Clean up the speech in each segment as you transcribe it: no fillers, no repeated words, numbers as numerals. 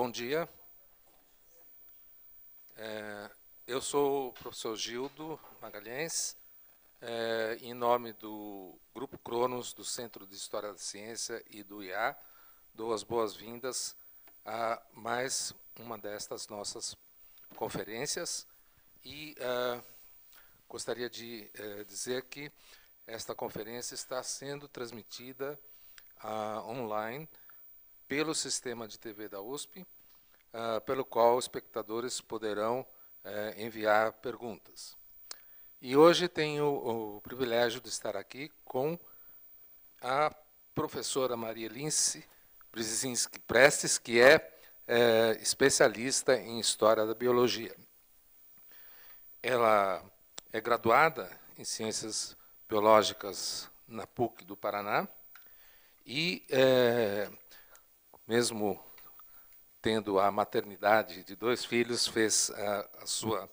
Bom dia. Eu sou o professor Gildo Magalhães, em nome do Grupo Cronos, do Centro de História da Ciência e do IA, dou as boas-vindas a mais uma destas nossas conferências e gostaria de dizer que esta conferência está sendo transmitida online pelo sistema de TV da USP, pelo qual os espectadores poderão enviar perguntas. E hoje tenho o privilégio de estar aqui com a professora Maria Lince Brzezinski Prestes, que é especialista em História da Biologia. Ela é graduada em Ciências Biológicas na PUC do Paraná e, mesmo tendo a maternidade de 2 filhos, fez a sua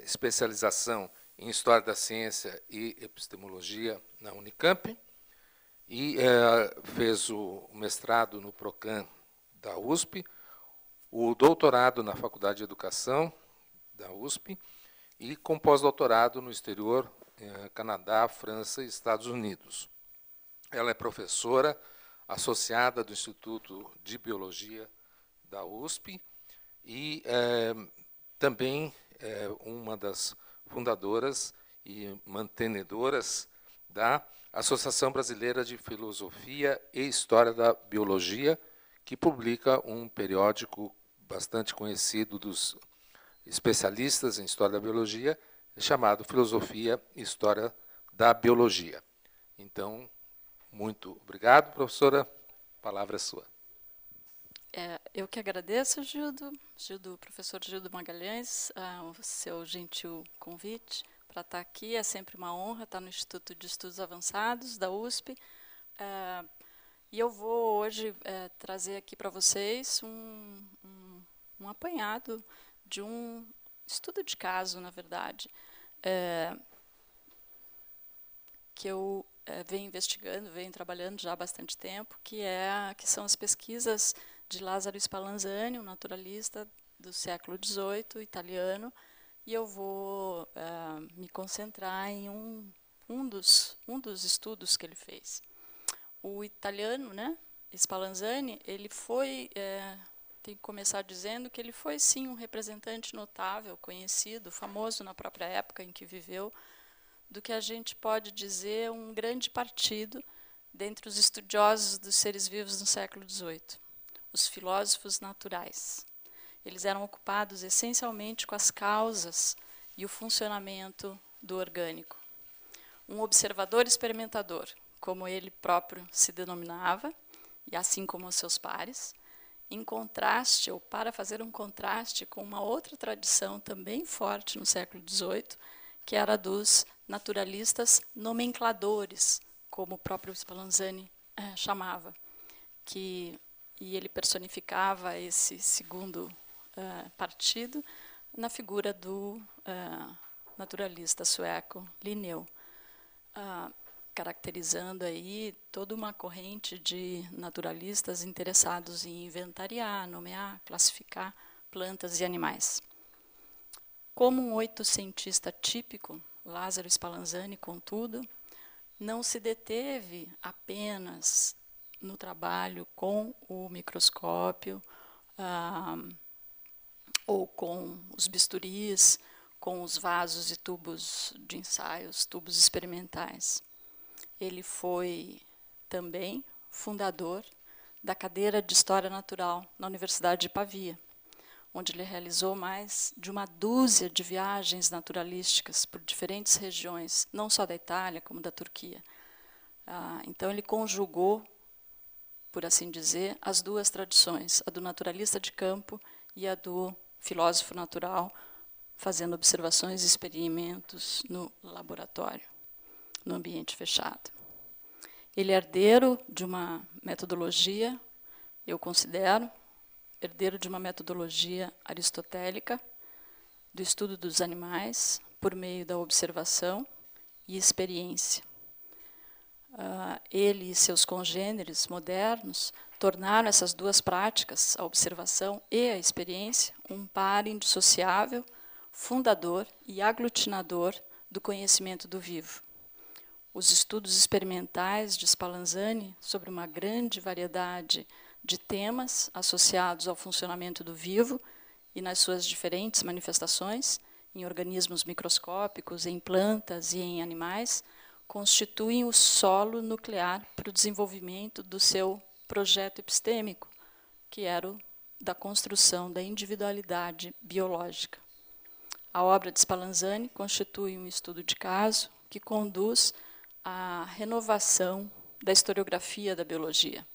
especialização em História da Ciência e Epistemologia na Unicamp e fez o mestrado no PROCAN da USP, o doutorado na Faculdade de Educação da USP e com pós-doutorado no exterior, Canadá, França e Estados Unidos. Ela é professora associada do Instituto de Biologia da USP e também é uma das fundadoras e mantenedoras da Associação Brasileira de Filosofia e História da Biologia, que publica um periódico bastante conhecido dos especialistas em História da Biologia, chamado Filosofia e História da Biologia. Então, muito obrigado, professora. A palavra é sua. Eu que agradeço, professor Gildo Magalhães, o seu gentil convite para estar aqui. É sempre uma honra estar no Instituto de Estudos Avançados da USP. E eu vou hoje trazer aqui para vocês um apanhado de um estudo de caso, na verdade, que eu venho investigando, venho trabalhando já há bastante tempo, que são as pesquisas de Lázaro Spallanzani, um naturalista do século XVIII, italiano, e eu vou me concentrar em um dos estudos que ele fez. O italiano, né, Spallanzani, ele foi, tem que começar dizendo que ele foi, sim, um representante notável, conhecido, famoso na própria época em que viveu, do que a gente pode dizer um grande partido dentre os estudiosos dos seres vivos no século XVIII, os filósofos naturais. Eles eram ocupados essencialmente com as causas e o funcionamento do orgânico. Um observador experimentador, como ele próprio se denominava, e assim como os seus pares, em contraste, ou para fazer um contraste com uma outra tradição também forte no século XVIII, que era a dos naturalistas nomencladores, como o próprio Spallanzani chamava, e ele personificava esse segundo partido na figura do naturalista sueco Linneu, caracterizando aí toda uma corrente de naturalistas interessados em inventariar, nomear, classificar plantas e animais. Como um oitocentista típico, Lázaro Spallanzani, contudo, não se deteve apenas no trabalho com o microscópio ou com os bisturis, com os vasos e tubos de ensaios, tubos experimentais. Ele foi também fundador da cadeira de História Natural na Universidade de Pavia, onde ele realizou mais de uma dúzia de viagens naturalísticas por diferentes regiões, não só da Itália, como da Turquia. Então, ele conjugou, por assim dizer, as duas tradições, a do naturalista de campo e a do filósofo natural, fazendo observações e experimentos no laboratório, no ambiente fechado. Ele é herdeiro de uma metodologia, eu considero, herdeiro de uma metodologia aristotélica do estudo dos animais por meio da observação e experiência. ele e seus congêneres modernos tornaram essas duas práticas, a observação e a experiência, um par indissociável, fundador e aglutinador do conhecimento do vivo. Os estudos experimentais de Spallanzani sobre uma grande variedade de temas associados ao funcionamento do vivo e nas suas diferentes manifestações, em organismos microscópicos, em plantas e em animais, constituem o solo nuclear para o desenvolvimento do seu projeto epistêmico, que era o da construção da individualidade biológica. A obra de Spallanzani constitui um estudo de caso que conduz à renovação da historiografia da biologia.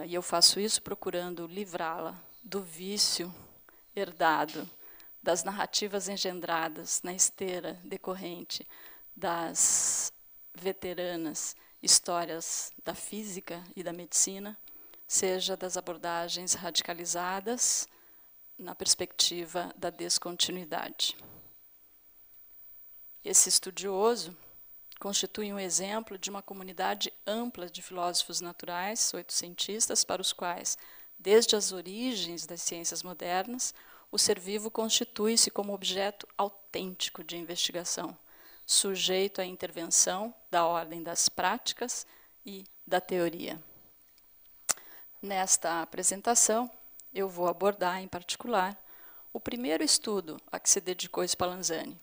E eu faço isso procurando livrá-la do vício herdado, das narrativas engendradas na esteira decorrente das veteranas histórias da física e da medicina, seja das abordagens radicalizadas na perspectiva da descontinuidade. Esse estudioso constitui um exemplo de uma comunidade ampla de filósofos naturais, oitocientistas, para os quais, desde as origens das ciências modernas, o ser vivo constitui-se como objeto autêntico de investigação, sujeito à intervenção da ordem das práticas e da teoria. Nesta apresentação, eu vou abordar, em particular, o primeiro estudo a que se dedicou Spallanzani,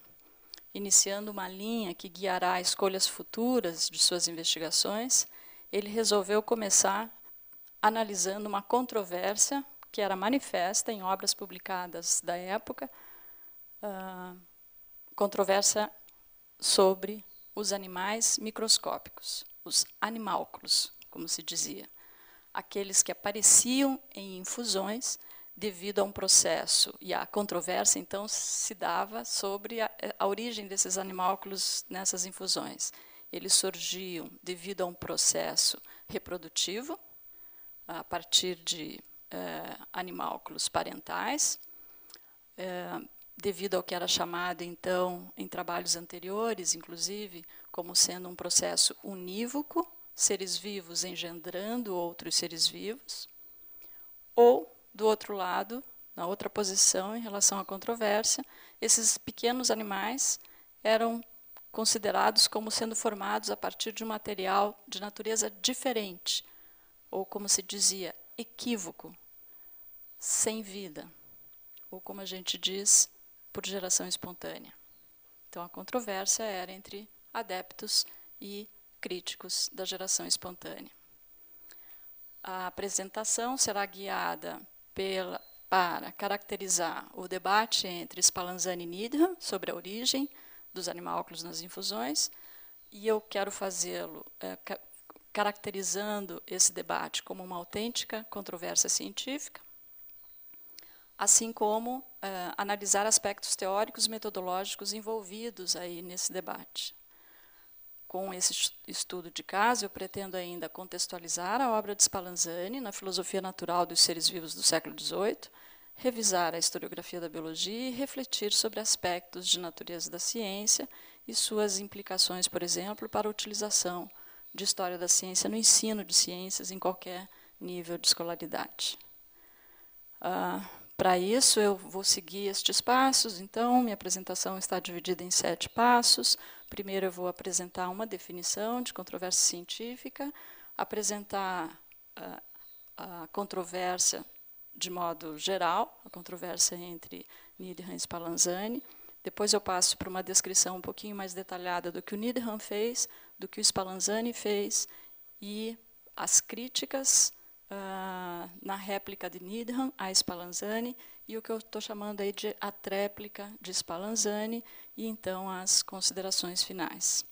iniciando uma linha que guiará escolhas futuras de suas investigações. Ele resolveu começar analisando uma controvérsia que era manifesta em obras publicadas da época, controvérsia sobre os animais microscópicos, os animálculos, como se dizia, aqueles que apareciam em infusões devido a um processo, e a controvérsia, então, se dava sobre a origem desses animálculos nessas infusões. Eles surgiam devido a um processo reprodutivo, a partir de animálculos parentais, devido ao que era chamado, então, em trabalhos anteriores, inclusive, como sendo um processo unívoco, seres vivos engendrando outros seres vivos, ou, do outro lado, na outra posição, em relação à controvérsia, esses pequenos animais eram considerados como sendo formados a partir de um material de natureza diferente, ou, como se dizia, equívoco, sem vida, ou, como a gente diz, por geração espontânea. Então, a controvérsia era entre adeptos e críticos da geração espontânea. A apresentação será guiada para caracterizar o debate entre Spallanzani e Needham sobre a origem dos animálculos nas infusões, e eu quero fazê-lo caracterizando esse debate como uma autêntica controvérsia científica, assim como analisar aspectos teóricos e metodológicos envolvidos aí nesse debate. Com esse estudo de caso, eu pretendo ainda contextualizar a obra de Spallanzani na filosofia natural dos seres vivos do século XVIII, revisar a historiografia da biologia e refletir sobre aspectos de natureza da ciência e suas implicações, por exemplo, para a utilização de história da ciência no ensino de ciências em qualquer nível de escolaridade. Para isso, eu vou seguir estes passos. Então, minha apresentação está dividida em 7 passos. Primeiro, eu vou apresentar uma definição de controvérsia científica, apresentar a controvérsia de modo geral, a controvérsia entre Needham e Spallanzani. Depois eu passo para uma descrição um pouquinho mais detalhada do que o Needham fez, do que o Spallanzani fez, e as críticas na réplica de Needham a Spallanzani, e o que eu estou chamando aí de a tréplica de Spallanzani, e então as considerações finais.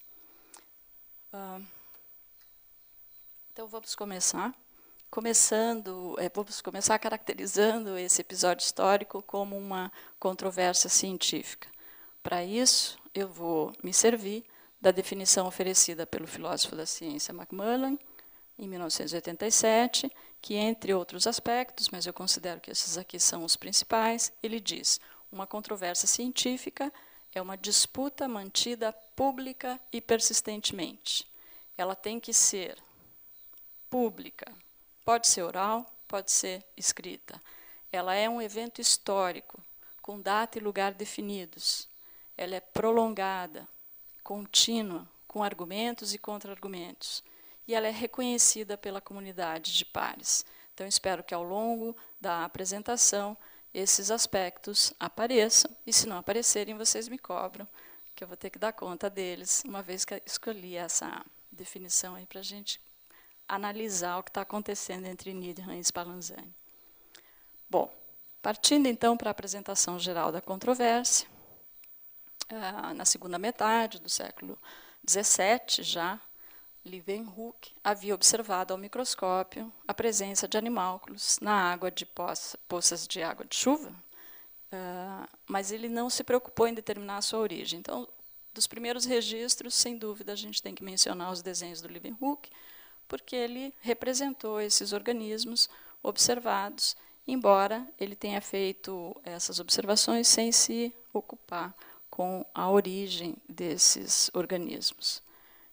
Então vamos começar. Vamos começar caracterizando esse episódio histórico como uma controvérsia científica. Para isso, eu vou me servir da definição oferecida pelo filósofo da ciência Macmillan, em 1987, que, entre outros aspectos, mas eu considero que esses aqui são os principais, ele diz: uma controvérsia científica é uma disputa mantida pública e persistentemente, ela tem que ser pública, pode ser oral, pode ser escrita. Ela é um evento histórico, com data e lugar definidos. Ela é prolongada, contínua, com argumentos e contra-argumentos. E ela é reconhecida pela comunidade de pares. Então, espero que, ao longo da apresentação, esses aspectos apareçam, e, se não aparecerem, vocês me cobram, que eu vou ter que dar conta deles, uma vez que escolhi essa definição para a gente analisar o que está acontecendo entre Needham e Spallanzani. Bom, partindo, então, para a apresentação geral da controvérsia, na segunda metade do século XVII, já, Leeuwenhoek havia observado ao microscópio a presença de animálculos na água de poças de água de chuva, mas ele não se preocupou em determinar a sua origem. Então, dos primeiros registros, sem dúvida, a gente tem que mencionar os desenhos do Leeuwenhoek, porque ele representou esses organismos observados, embora ele tenha feito essas observações sem se ocupar com a origem desses organismos.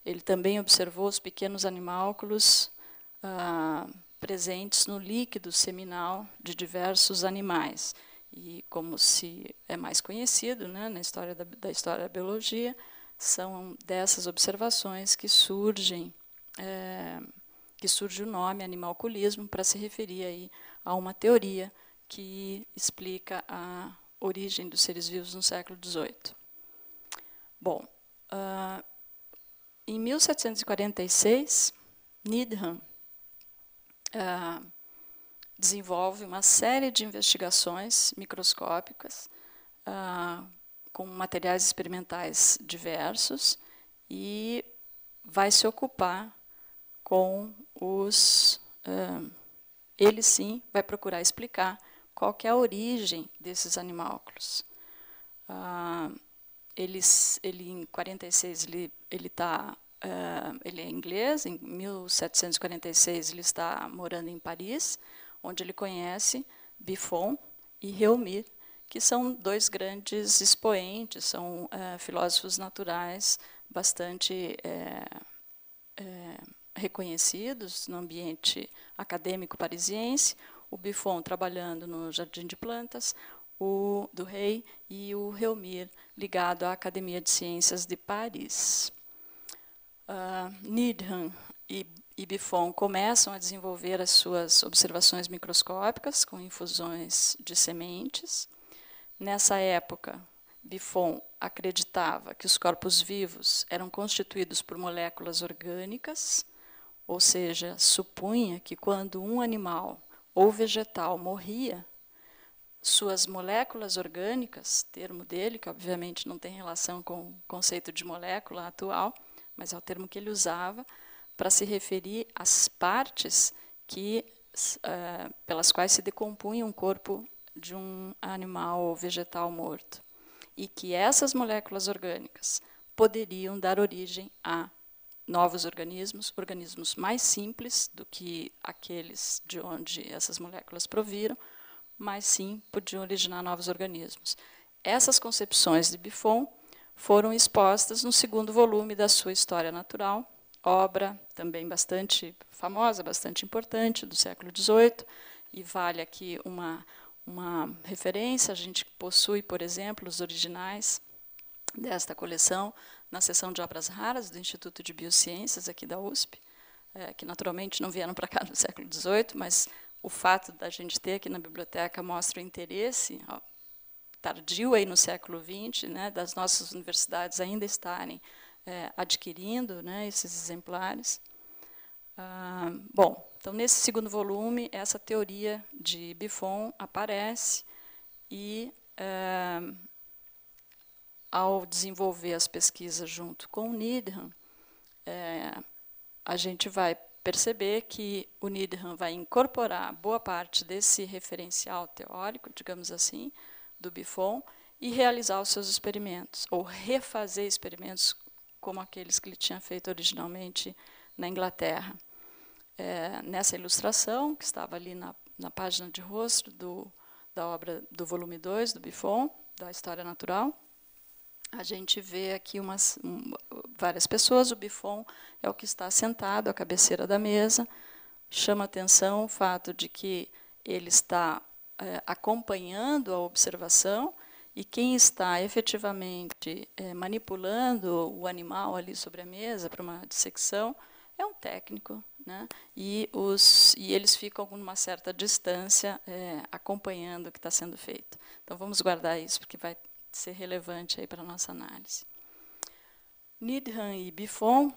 Ele também observou os pequenos animálculos presentes no líquido seminal de diversos animais. E, como se é mais conhecido, né, na história da história da biologia, são dessas observações que surge o nome animalculismo, para se referir aí a uma teoria que explica a origem dos seres vivos no século XVIII. Bom, em 1746, Needham desenvolve uma série de investigações microscópicas com materiais experimentais diversos e vai se ocupar com os... ele, sim, vai procurar explicar qual que é a origem desses animálculos. Ele, em 46, ele é inglês. Em 1746, ele está morando em Paris, onde ele conhece Buffon e Réaumur, que são dois grandes expoentes, são filósofos naturais bastante reconhecidos no ambiente acadêmico parisiense. O Buffon trabalhando no Jardim de Plantas, o do Rei, e o Réaumur ligado à Academia de Ciências de Paris. Needham e Buffon começam a desenvolver as suas observações microscópicas com infusões de sementes. Nessa época, Buffon acreditava que os corpos vivos eram constituídos por moléculas orgânicas, ou seja, supunha que, quando um animal ou vegetal morria, suas moléculas orgânicas, termo dele, que obviamente não tem relação com o conceito de molécula atual, mas é o termo que ele usava para se referir às partes pelas quais se decompunha um corpo de um animal ou vegetal morto, e que essas moléculas orgânicas poderiam dar origem a novos organismos, organismos mais simples do que aqueles de onde essas moléculas proviram, mas sim podiam originar novos organismos. Essas concepções de Buffon foram expostas no segundo volume da sua História Natural, obra também bastante famosa, bastante importante, do século XVIII, e vale aqui uma referência. A gente possui, por exemplo, os originais desta coleção na seção de obras raras do Instituto de Biociências, aqui da USP, que naturalmente não vieram para cá no século XVIII, mas o fato da gente ter aqui na biblioteca mostra o interesse tardio aí no século XX, né, das nossas universidades ainda estarem adquirindo, né, esses exemplares. Bom, então, nesse segundo volume, essa teoria de Buffon aparece e, ao desenvolver as pesquisas junto com o Needham, a gente vai perceber que o Needham vai incorporar boa parte desse referencial teórico, digamos assim, do Buffon, e realizar os seus experimentos, ou refazer experimentos como aqueles que ele tinha feito originalmente na Inglaterra. Nessa ilustração, que estava ali na página de rosto da obra do volume 2 do Buffon, da História Natural, a gente vê aqui várias pessoas. O Buffon é o que está sentado à cabeceira da mesa. Chama atenção o fato de que ele está acompanhando a observação, e quem está efetivamente manipulando o animal ali sobre a mesa para uma dissecção é um técnico, né? E eles ficam com uma certa distância acompanhando o que está sendo feito. Então, vamos guardar isso, porque vai ser relevante aí para a nossa análise. Needham e Buffon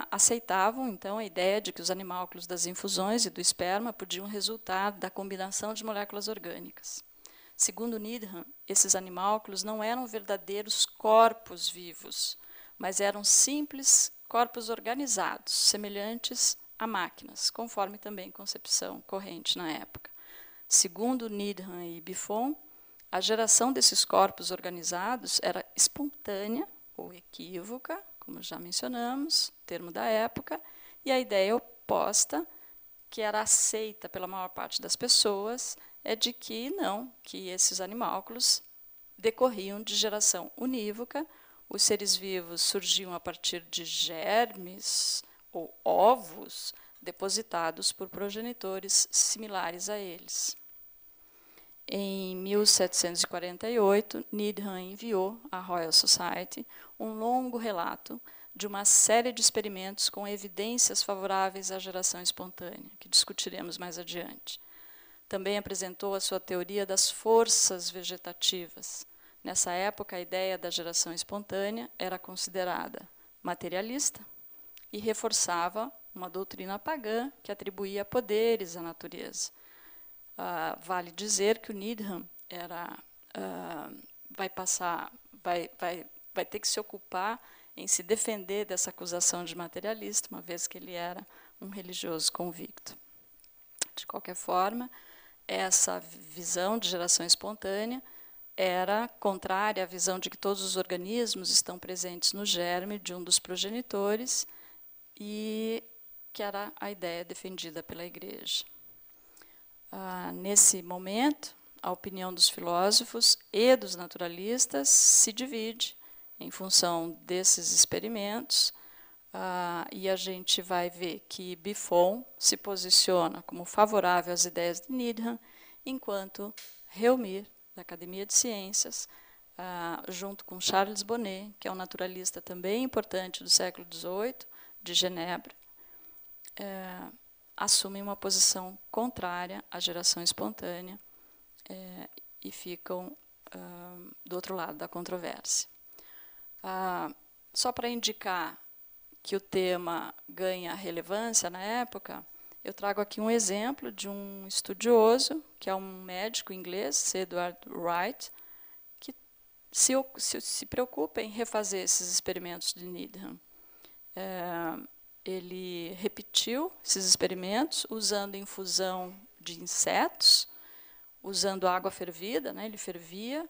aceitavam, então, a ideia de que os animálculos das infusões e do esperma podiam resultar da combinação de moléculas orgânicas. Segundo Needham, esses animálculos não eram verdadeiros corpos vivos, mas eram simples corpos organizados, semelhantes a máquinas, conforme também concepção corrente na época. Segundo Needham e Buffon, a geração desses corpos organizados era espontânea ou equívoca, como já mencionamos, termo da época, e a ideia oposta, que era aceita pela maior parte das pessoas, é de que não, que esses animálculos decorriam de geração unívoca, os seres vivos surgiam a partir de germes ou ovos depositados por progenitores similares a eles. Em 1748, Needham enviou à Royal Society um longo relato de uma série de experimentos com evidências favoráveis à geração espontânea, que discutiremos mais adiante. Também apresentou a sua teoria das forças vegetativas. Nessa época, a ideia da geração espontânea era considerada materialista e reforçava uma doutrina pagã que atribuía poderes à natureza. Vale dizer que o Needham vai ter que se ocupar em se defender dessa acusação de materialista, uma vez que ele era um religioso convicto. De qualquer forma, essa visão de geração espontânea era contrária à visão de que todos os organismos estão presentes no germe de um dos progenitores, e que era a ideia defendida pela Igreja. Nesse momento, a opinião dos filósofos e dos naturalistas se divide em função desses experimentos, e a gente vai ver que Buffon se posiciona como favorável às ideias de Needham, enquanto Reaumur, da Academia de Ciências, junto com Charles Bonnet, que é um naturalista também importante do século XVIII, de Genebra, assumem uma posição contrária à geração espontânea e ficam do outro lado da controvérsia. Só para indicar que o tema ganha relevância na época, eu trago aqui um exemplo de um estudioso, que é um médico inglês, Edward Wright, que se preocupa em refazer esses experimentos de Needham. Ele repetiu esses experimentos usando infusão de insetos, usando água fervida, né? Ele fervia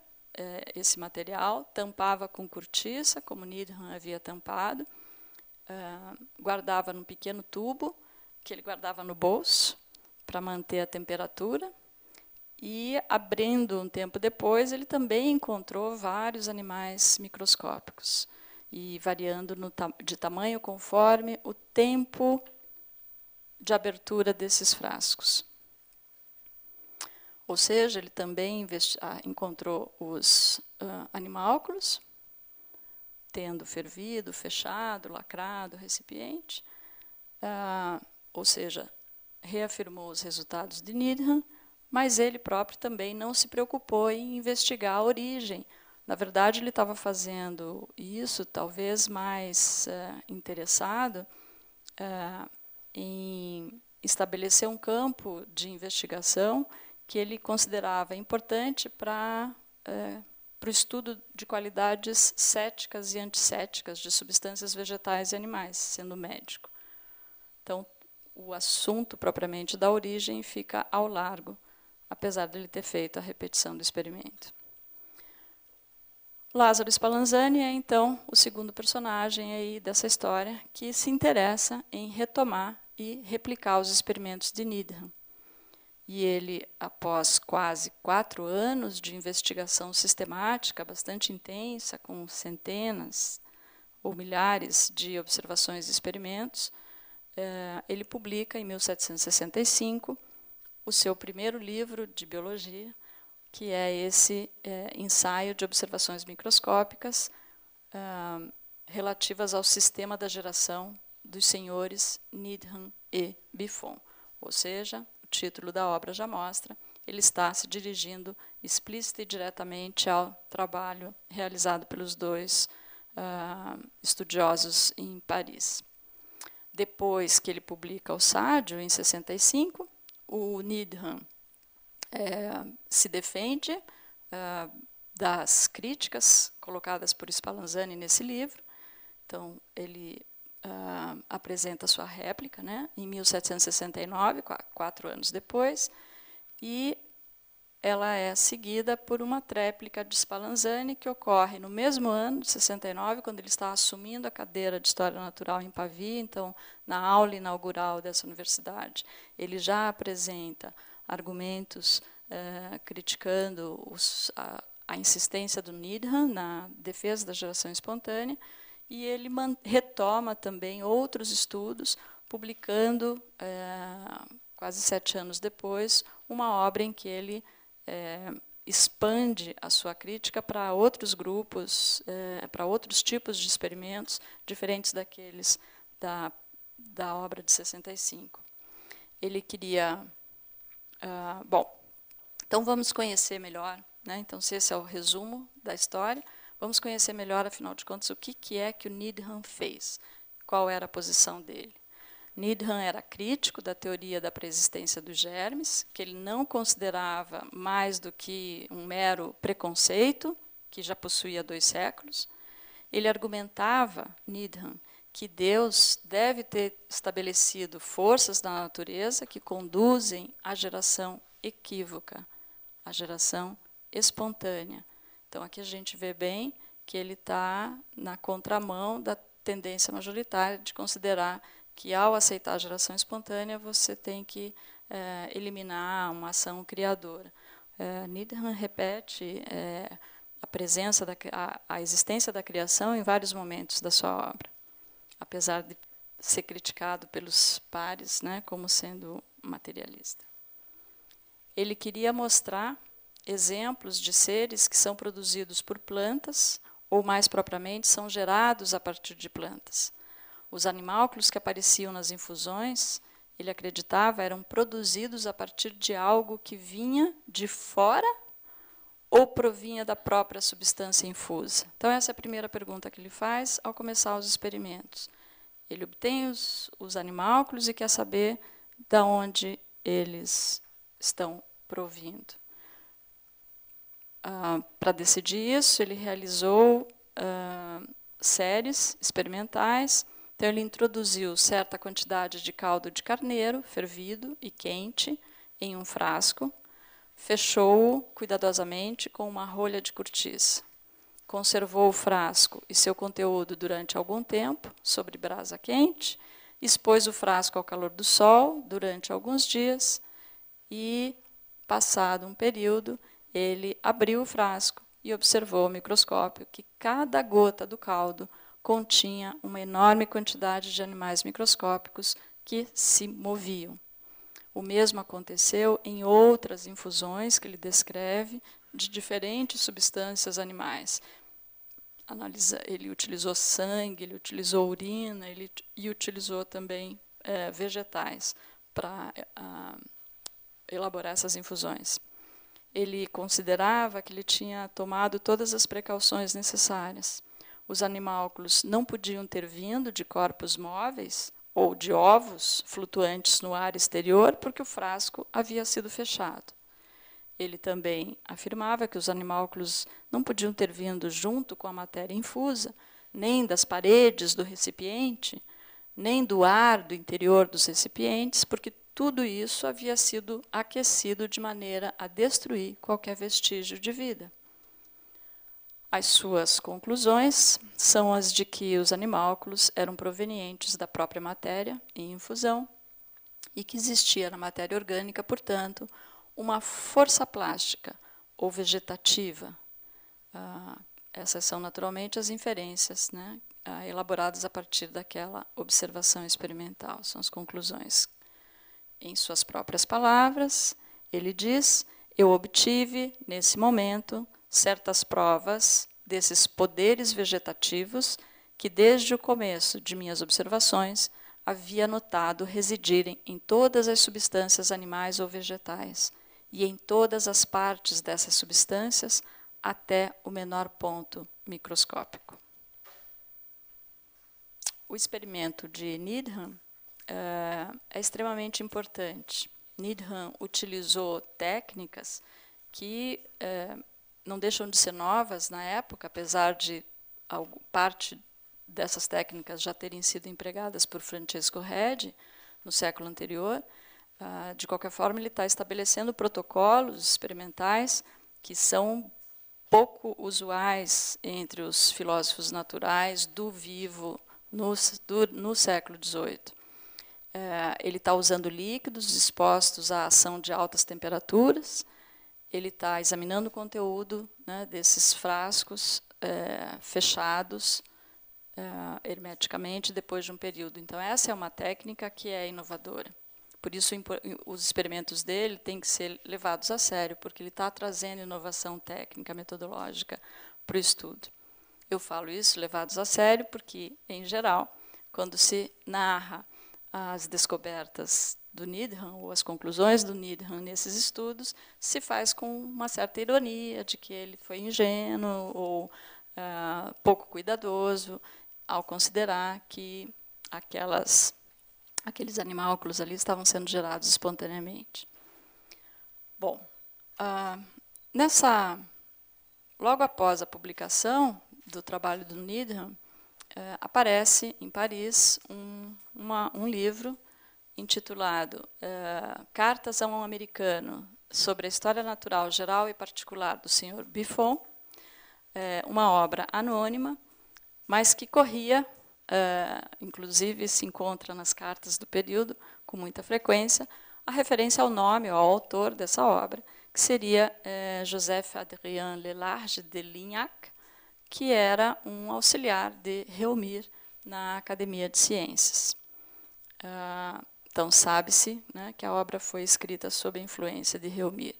esse material, tampava com cortiça, como Needham havia tampado, guardava num pequeno tubo, que ele guardava no bolso, para manter a temperatura, e, abrindo um tempo depois, ele também encontrou vários animais microscópicos, e variando de tamanho conforme o tempo de abertura desses frascos. Ou seja, ele também encontrou os animálculos, tendo fervido, fechado, lacrado o recipiente, ou seja, reafirmou os resultados de Needham, mas ele próprio também não se preocupou em investigar a origem. Na verdade, ele estava fazendo isso, talvez mais interessado em estabelecer um campo de investigação que ele considerava importante para o estudo de qualidades céticas e anticéticas de substâncias vegetais e animais, sendo médico. Então, o assunto propriamente da origem fica ao largo, apesar de ele ter feito a repetição do experimento. Lázaro Spallanzani é, então, o segundo personagem aí dessa história que se interessa em retomar e replicar os experimentos de Needham. E ele, após quase 4 anos de investigação sistemática, bastante intensa, com centenas ou milhares de observações e experimentos, ele publica, em 1765, o seu primeiro livro de biologia, que é esse ensaio de observações microscópicas relativas ao sistema da geração dos senhores Needham e Buffon. Ou seja, o título da obra já mostra, ele está se dirigindo explícita e diretamente ao trabalho realizado pelos dois estudiosos em Paris. Depois que ele publica o Sádio, em 65, o Needham se defende das críticas colocadas por Spallanzani nesse livro. Então, ele apresenta sua réplica, né, em 1769, 4 anos depois, e ela é seguida por uma tréplica de Spallanzani, que ocorre no mesmo ano, de 69, quando ele está assumindo a cadeira de História Natural em Pavia. Então, na aula inaugural dessa universidade, ele já apresenta argumentos criticando a insistência do Needham na defesa da geração espontânea, e ele retoma também outros estudos, publicando, quase 7 anos depois, uma obra em que ele expande a sua crítica para outros grupos, para outros tipos de experimentos, diferentes daqueles da obra de 65. Ele queria... bom, então vamos conhecer melhor, né? Então, se esse é o resumo da história, vamos conhecer melhor, afinal de contas, o que é que o Needham fez, qual era a posição dele. Needham era crítico da teoria da preexistência dos germes, que ele não considerava mais do que um mero preconceito, que já possuía 2 séculos. Ele argumentava, Needham, que Deus deve ter estabelecido forças na natureza que conduzem à geração equívoca, à geração espontânea. Então, aqui a gente vê bem que ele está na contramão da tendência majoritária de considerar que, ao aceitar a geração espontânea, você tem que eliminar uma ação criadora. Needham repete a presença, a existência da criação em vários momentos da sua obra, apesar de ser criticado pelos pares, né, como sendo materialista. Ele queria mostrar exemplos de seres que são produzidos por plantas, ou mais propriamente, são gerados a partir de plantas. Os animálculos que apareciam nas infusões, ele acreditava, eram produzidos a partir de algo que vinha de fora ou provinha da própria substância infusa. Então, essa é a primeira pergunta que ele faz ao começar os experimentos. Ele obtém os animálculos e quer saber de onde eles estão provindo. Para decidir isso, ele realizou séries experimentais. Então, ele introduziu certa quantidade de caldo de carneiro, fervido e quente, em um frasco, fechou-o cuidadosamente com uma rolha de cortiça. Conservou o frasco e seu conteúdo durante algum tempo, sobre brasa quente, expôs o frasco ao calor do sol durante alguns dias e, passado um período, ele abriu o frasco e observou ao microscópio que cada gota do caldo continha uma enorme quantidade de animais microscópicos que se moviam. O mesmo aconteceu em outras infusões que ele descreve de diferentes substâncias animais. Ele utilizou sangue, ele utilizou urina, e utilizou também vegetais para elaborar essas infusões. Ele considerava que ele tinha tomado todas as precauções necessárias. Os animálculos não podiam ter vindo de corpos móveis ou de ovos flutuantes no ar exterior, porque o frasco havia sido fechado. Ele também afirmava que os animálculos não podiam ter vindo junto com a matéria infusa, nem das paredes do recipiente, nem do ar do interior dos recipientes, porque tudo isso havia sido aquecido de maneira a destruir qualquer vestígio de vida. As suas conclusões são as de que os animálculos eram provenientes da própria matéria em infusão e que existia na matéria orgânica, portanto, uma força plástica ou vegetativa. Essas são, naturalmente, as inferências, né, elaboradas a partir daquela observação experimental. São as conclusões. Em suas próprias palavras, ele diz: eu obtive, nesse momento, certas provas desses poderes vegetativos que, desde o começo de minhas observações, havia notado residirem em todas as substâncias animais ou vegetais, e em todas as partes dessas substâncias, até o menor ponto microscópico. O experimento de Needham é extremamente importante. Needham utilizou técnicas que não deixam de ser novas na época, apesar de parte dessas técnicas já terem sido empregadas por Francesco Redi no século anterior. De qualquer forma, ele está estabelecendo protocolos experimentais que são pouco usuais entre os filósofos naturais do vivo no século XVIII. Ele está usando líquidos expostos à ação de altas temperaturas, ele está examinando o conteúdo, né, desses frascos fechados hermeticamente depois de um período. Então, essa é uma técnica que é inovadora. Por isso, os experimentos dele têm que ser levados a sério, porque ele está trazendo inovação técnica, metodológica para o estudo. Eu falo isso, levados a sério, porque, em geral, quando se narra as descobertas do Needham, ou as conclusões do Needham nesses estudos, se faz com uma certa ironia de que ele foi ingênuo ou pouco cuidadoso, ao considerar que aqueles animálculos ali estavam sendo gerados espontaneamente. Bom, logo após a publicação do trabalho do Needham, aparece em Paris um livro intitulado Cartas a um Americano sobre a História Natural Geral e Particular do Sr. Buffon, uma obra anônima, mas que corria, inclusive se encontra nas cartas do período, com muita frequência, a referência ao nome, ao autor dessa obra, que seria Joseph-Adrien Lelarge de Lignac, que era um auxiliar de Réaumur na Academia de Ciências. Então, sabe-se, né, que a obra foi escrita sob a influência de Réaumur.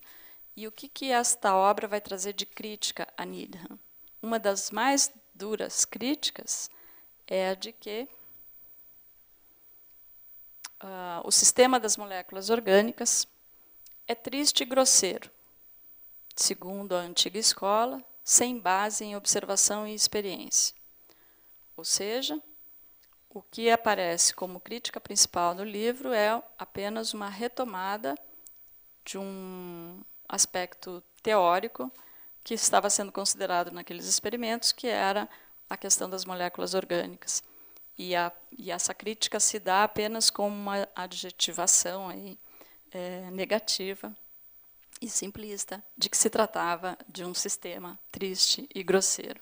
E o que esta obra vai trazer de crítica a Needham? Uma das mais duras críticas é a de que o sistema das moléculas orgânicas é triste e grosseiro, segundo a antiga escola, sem base em observação e experiência. Ou seja, o que aparece como crítica principal no livro é apenas uma retomada de um aspecto teórico que estava sendo considerado naqueles experimentos, que era a questão das moléculas orgânicas. E essa crítica se dá apenas com uma adjetivação aí, negativa e simplista, de que se tratava de um sistema triste e grosseiro.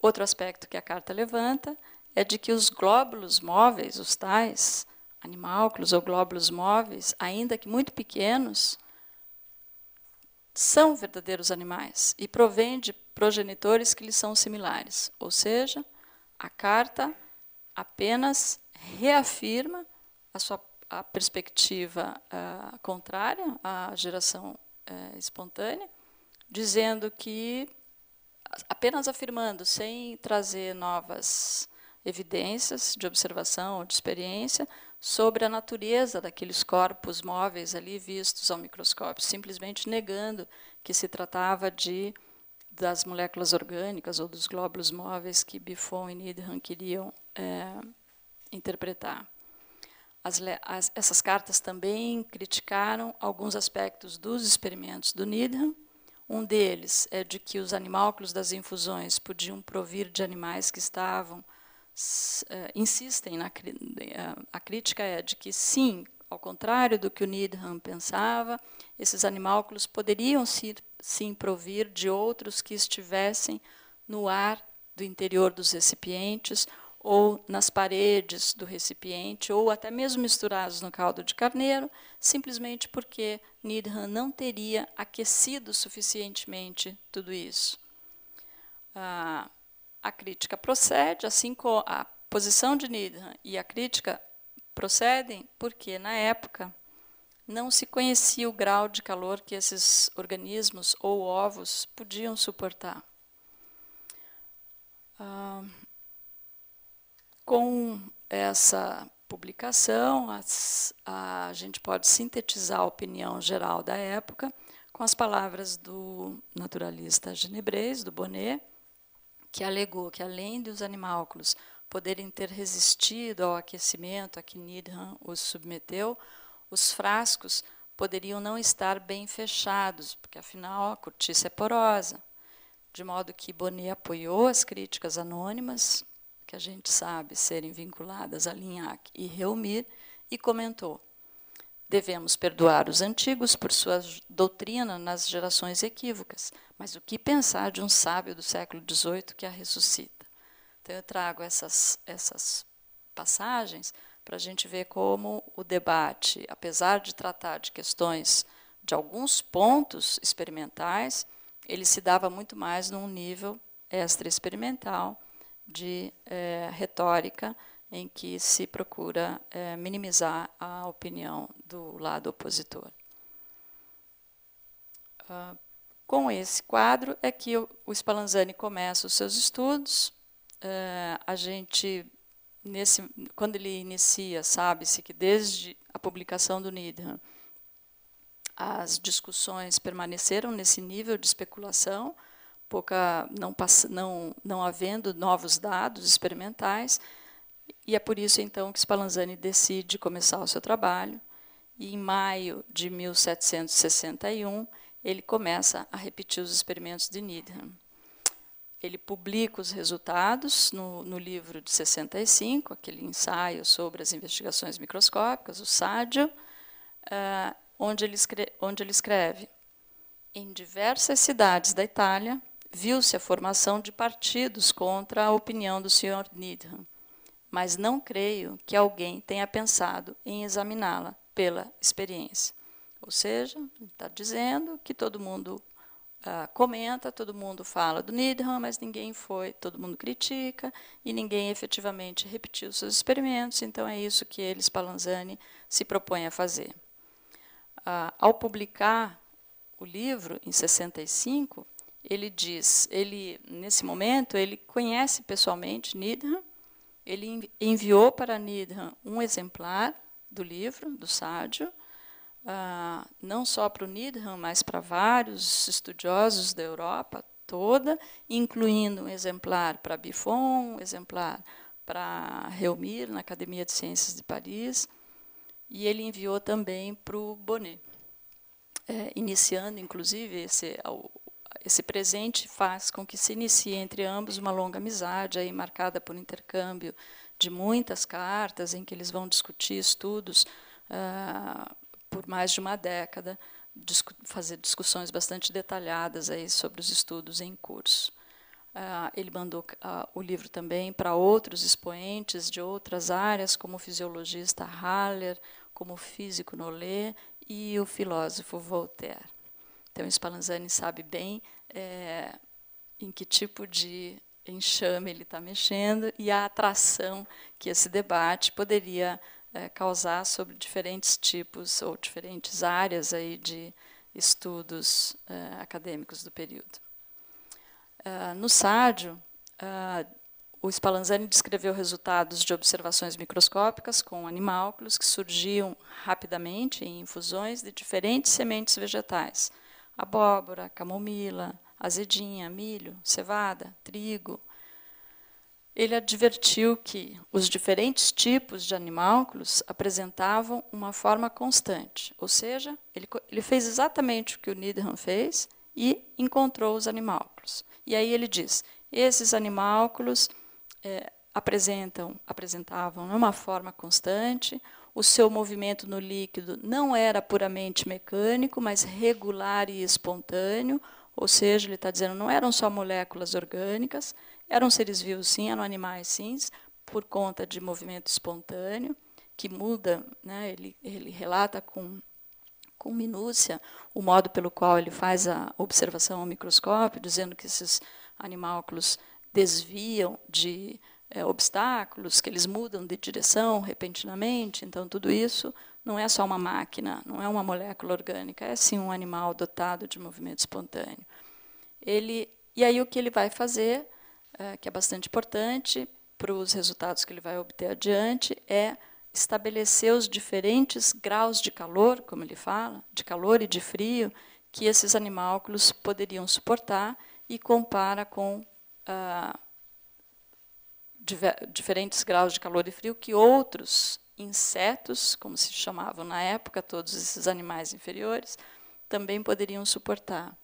Outro aspecto que a carta levanta é de que os glóbulos móveis, os tais animálculos ou glóbulos móveis, ainda que muito pequenos, são verdadeiros animais e provêm de progenitores que lhes são similares. Ou seja, a carta apenas reafirma a perspectiva contrária à geração espontânea, dizendo que, apenas afirmando, sem trazer novas evidências de observação ou de experiência, sobre a natureza daqueles corpos móveis ali vistos ao microscópio, simplesmente negando que se tratava das moléculas orgânicas ou dos glóbulos móveis que Buffon e Needham queriam interpretar. Essas cartas também criticaram alguns aspectos dos experimentos do Needham. Um deles é de que os animálculos das infusões podiam provir de animais que estavam... insistem a crítica é de que, sim, ao contrário do que o Needham pensava, esses animálculos poderiam sim provir de outros que estivessem no ar do interior dos recipientes ou nas paredes do recipiente, ou até mesmo misturados no caldo de carneiro, simplesmente porque Needham não teria aquecido suficientemente tudo isso. a crítica procede, assim como a posição de Needham e a crítica procedem porque, na época, não se conhecia o grau de calor que esses organismos ou ovos podiam suportar. Com essa publicação, a gente pode sintetizar a opinião geral da época com as palavras do naturalista genebrês, do Bonnet, que alegou que, além dos animálculos poderem ter resistido ao aquecimento a que Needham os submeteu, os frascos poderiam não estar bem fechados, porque, afinal, a cortiça é porosa. De modo que Bonnet apoiou as críticas anônimas, que a gente sabe serem vinculadas a Lignac e Réaumur, e comentou: devemos perdoar os antigos por sua doutrina nas gerações equívocas, mas o que pensar de um sábio do século XVIII que a ressuscita? Então, eu trago essas passagens para a gente ver como o debate, apesar de tratar de questões de alguns pontos experimentais, ele se dava muito mais num nível extra-experimental de retórica, em que se procura minimizar a opinião do lado opositor. Com esse quadro é que o Spallanzani começa os seus estudos. A gente, quando ele inicia, sabe-se que desde a publicação do Needham, as discussões permaneceram nesse nível de especulação, não havendo novos dados experimentais, e é por isso, então, que Spallanzani decide começar o seu trabalho, e em maio de 1761, ele começa a repetir os experimentos de Needham. Ele publica os resultados no livro de 65, aquele ensaio sobre as investigações microscópicas, o Saggio, onde ele escreve: em diversas cidades da Itália, viu-se a formação de partidos contra a opinião do Sr. Needham, mas não creio que alguém tenha pensado em examiná-la pela experiência. Ou seja, ele está dizendo que todo mundo comenta, todo mundo fala do Needham, mas todo mundo critica, e ninguém efetivamente repetiu seus experimentos, então é isso que ele, Spallanzani, se propõe a fazer. Ao publicar o livro, em 65, ele diz, nesse momento, ele conhece pessoalmente Needham, ele enviou para Needham um exemplar do livro, do Saggio, não só para o Needham, mas para vários estudiosos da Europa toda, incluindo um exemplar para Buffon, um exemplar para Réaumur, na Academia de Ciências de Paris, e ele enviou também para o Bonnet. Iniciando, inclusive, esse presente faz com que se inicie entre ambos uma longa amizade, aí marcada por intercâmbio de muitas cartas, em que eles vão discutir estudos por mais de uma década, fazer discussões bastante detalhadas aí sobre os estudos em curso. Ele mandou o livro também para outros expoentes de outras áreas, como o fisiologista Haller, como o físico Nollet e o filósofo Voltaire. Então, Spallanzani sabe bem em que tipo de enxame ele está mexendo e a atração que esse debate poderia causar sobre diferentes tipos ou diferentes áreas aí de estudos acadêmicos do período. No Saggio, o Spallanzani descreveu resultados de observações microscópicas com animálculos que surgiam rapidamente em infusões de diferentes sementes vegetais: abóbora, camomila, azedinha, milho, cevada, trigo. Ele advertiu que os diferentes tipos de animálculos apresentavam uma forma constante, ou seja, ele fez exatamente o que o Needham fez e encontrou os animálculos. E aí ele diz: esses animálculos apresentavam uma forma constante, o seu movimento no líquido não era puramente mecânico, mas regular e espontâneo, ou seja, ele está dizendo, não eram só moléculas orgânicas, eram seres vivos sim, eram animais sim, por conta de movimento espontâneo, que muda, né, ele relata com minúcia o modo pelo qual ele faz a observação ao microscópio, dizendo que esses animálculos desviam de obstáculos, que eles mudam de direção repentinamente. Então, tudo isso não é só uma máquina, não é uma molécula orgânica, é sim um animal dotado de movimento espontâneo. E aí o que ele vai fazer, que é bastante importante para os resultados que ele vai obter adiante, é estabelecer os diferentes graus de calor, como ele fala, de calor e de frio, que esses animálculos poderiam suportar, e compara com diferentes graus de calor e frio que outros insetos, como se chamavam na época, todos esses animais inferiores, também poderiam suportar.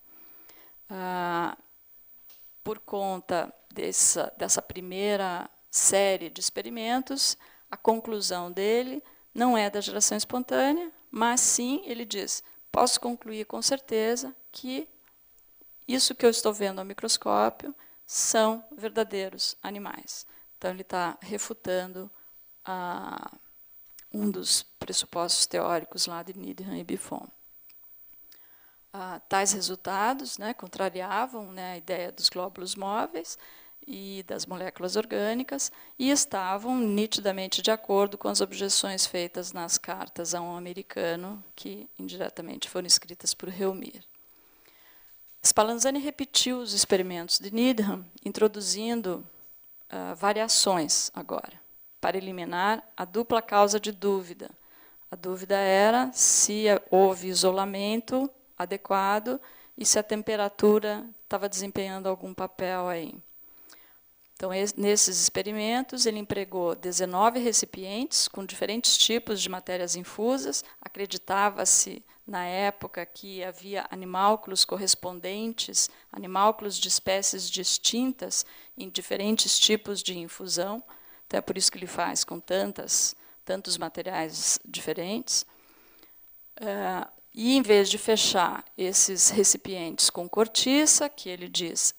Por conta dessa primeira série de experimentos, a conclusão dele não é da geração espontânea, mas sim, ele diz, posso concluir com certeza que isso que eu estou vendo ao microscópio são verdadeiros animais. Então, ele está refutando um dos pressupostos teóricos lá de Needham e Buffon. Tais resultados, né, contrariavam, né, a ideia dos glóbulos móveis e das moléculas orgânicas, e estavam nitidamente de acordo com as objeções feitas nas cartas a um americano, que indiretamente foram escritas por Reumir. Spallanzani repetiu os experimentos de Needham, introduzindo variações agora, para eliminar a dupla causa de dúvida. A dúvida era se houve isolamento adequado e se a temperatura estava desempenhando algum papel aí. Então, nesses experimentos, ele empregou 19 recipientes com diferentes tipos de matérias infusas. Acreditava-se, na época, que havia animálculos correspondentes, animálculos de espécies distintas em diferentes tipos de infusão. Então, é por isso que ele faz com tantos materiais diferentes. E, em vez de fechar esses recipientes com cortiça, que ele diz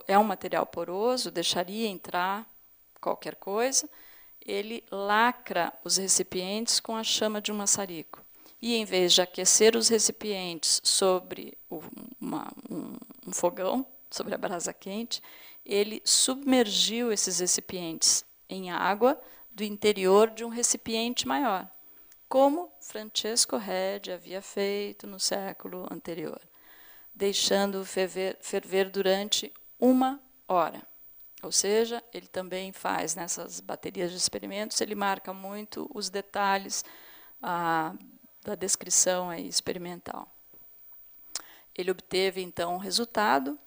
é um material poroso, deixaria entrar qualquer coisa, ele lacra os recipientes com a chama de um maçarico. E, em vez de aquecer os recipientes sobre um fogão, sobre a brasa quente, ele submergiu esses recipientes em água do interior de um recipiente maior, como Francesco Redi havia feito no século anterior, deixando ferver durante 1 hora. Ou seja, ele também faz, nessas baterias de experimentos, ele marca muito os detalhes da descrição aí experimental. Ele obteve, então, um resultado,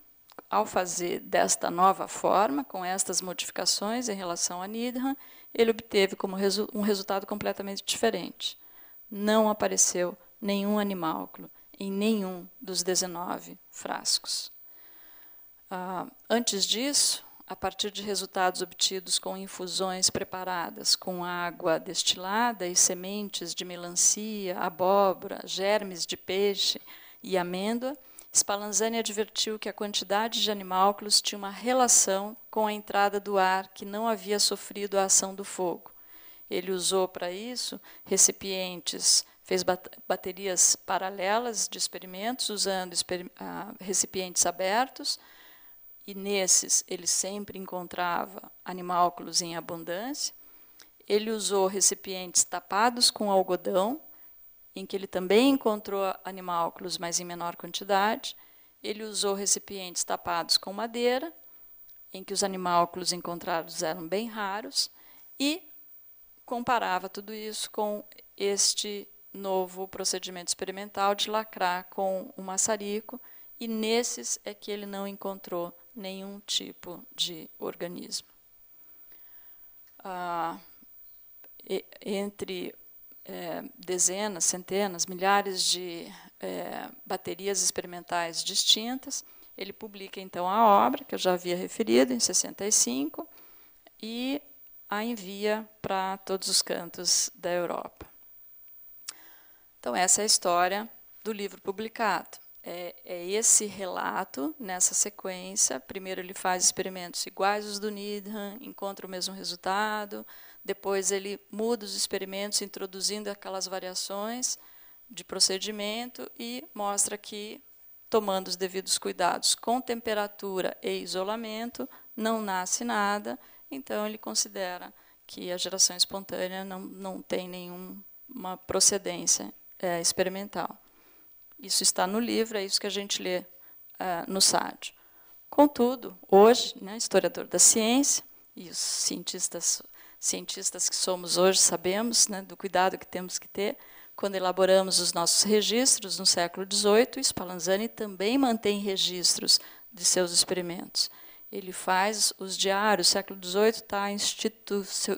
ao fazer desta nova forma, com estas modificações em relação a Needham, ele obteve como um resultado completamente diferente. Não apareceu nenhum animálculo em nenhum dos 19 frascos. Antes disso, a partir de resultados obtidos com infusões preparadas com água destilada e sementes de melancia, abóbora, germes de peixe e amêndoa, Spallanzani advertiu que a quantidade de animálculos tinha uma relação com a entrada do ar que não havia sofrido a ação do fogo. Ele usou para isso recipientes, fez baterias paralelas de experimentos, usando recipientes abertos, e nesses ele sempre encontrava animálculos em abundância. Ele usou recipientes tapados com algodão, em que ele também encontrou animálculos, mas em menor quantidade. Ele usou recipientes tapados com madeira, em que os animálculos encontrados eram bem raros, e comparava tudo isso com este novo procedimento experimental de lacrar com o maçarico, e nesses é que ele não encontrou nenhum tipo de organismo. Entre dezenas, centenas, milhares de baterias experimentais distintas, ele publica, então, a obra, que eu já havia referido, em 65, e a envia para todos os cantos da Europa. Então, essa é a história do livro publicado. É esse relato, nessa sequência. Primeiro ele faz experimentos iguais aos do Needham, encontra o mesmo resultado, depois ele muda os experimentos, introduzindo aquelas variações de procedimento, e mostra que tomando os devidos cuidados com temperatura e isolamento, não nasce nada, então ele considera que a geração espontânea não tem nenhuma procedência experimental. Isso está no livro, é isso que a gente lê no SAD. Contudo, hoje, né, historiador da ciência, e os cientistas que somos hoje sabemos, né, do cuidado que temos que ter, quando elaboramos os nossos registros no século XVIII, Spallanzani também mantém registros de seus experimentos. Ele faz os diários, o século XVIII está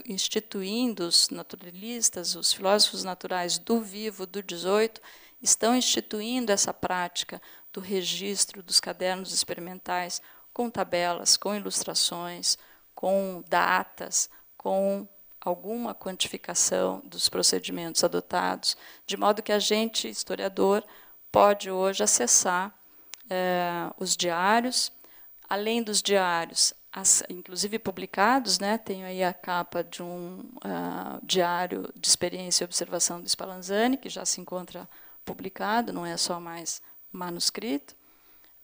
instituindo os naturalistas, os filósofos naturais do vivo do XVIII, estão instituindo essa prática do registro dos cadernos experimentais com tabelas, com ilustrações, com datas, com alguma quantificação dos procedimentos adotados, de modo que a gente, historiador, pode hoje acessar os diários. Além dos diários, inclusive publicados, né, tenho aí a capa de um diário de experiência e observação do Spallanzani, que já se encontra publicado, não é só mais manuscrito.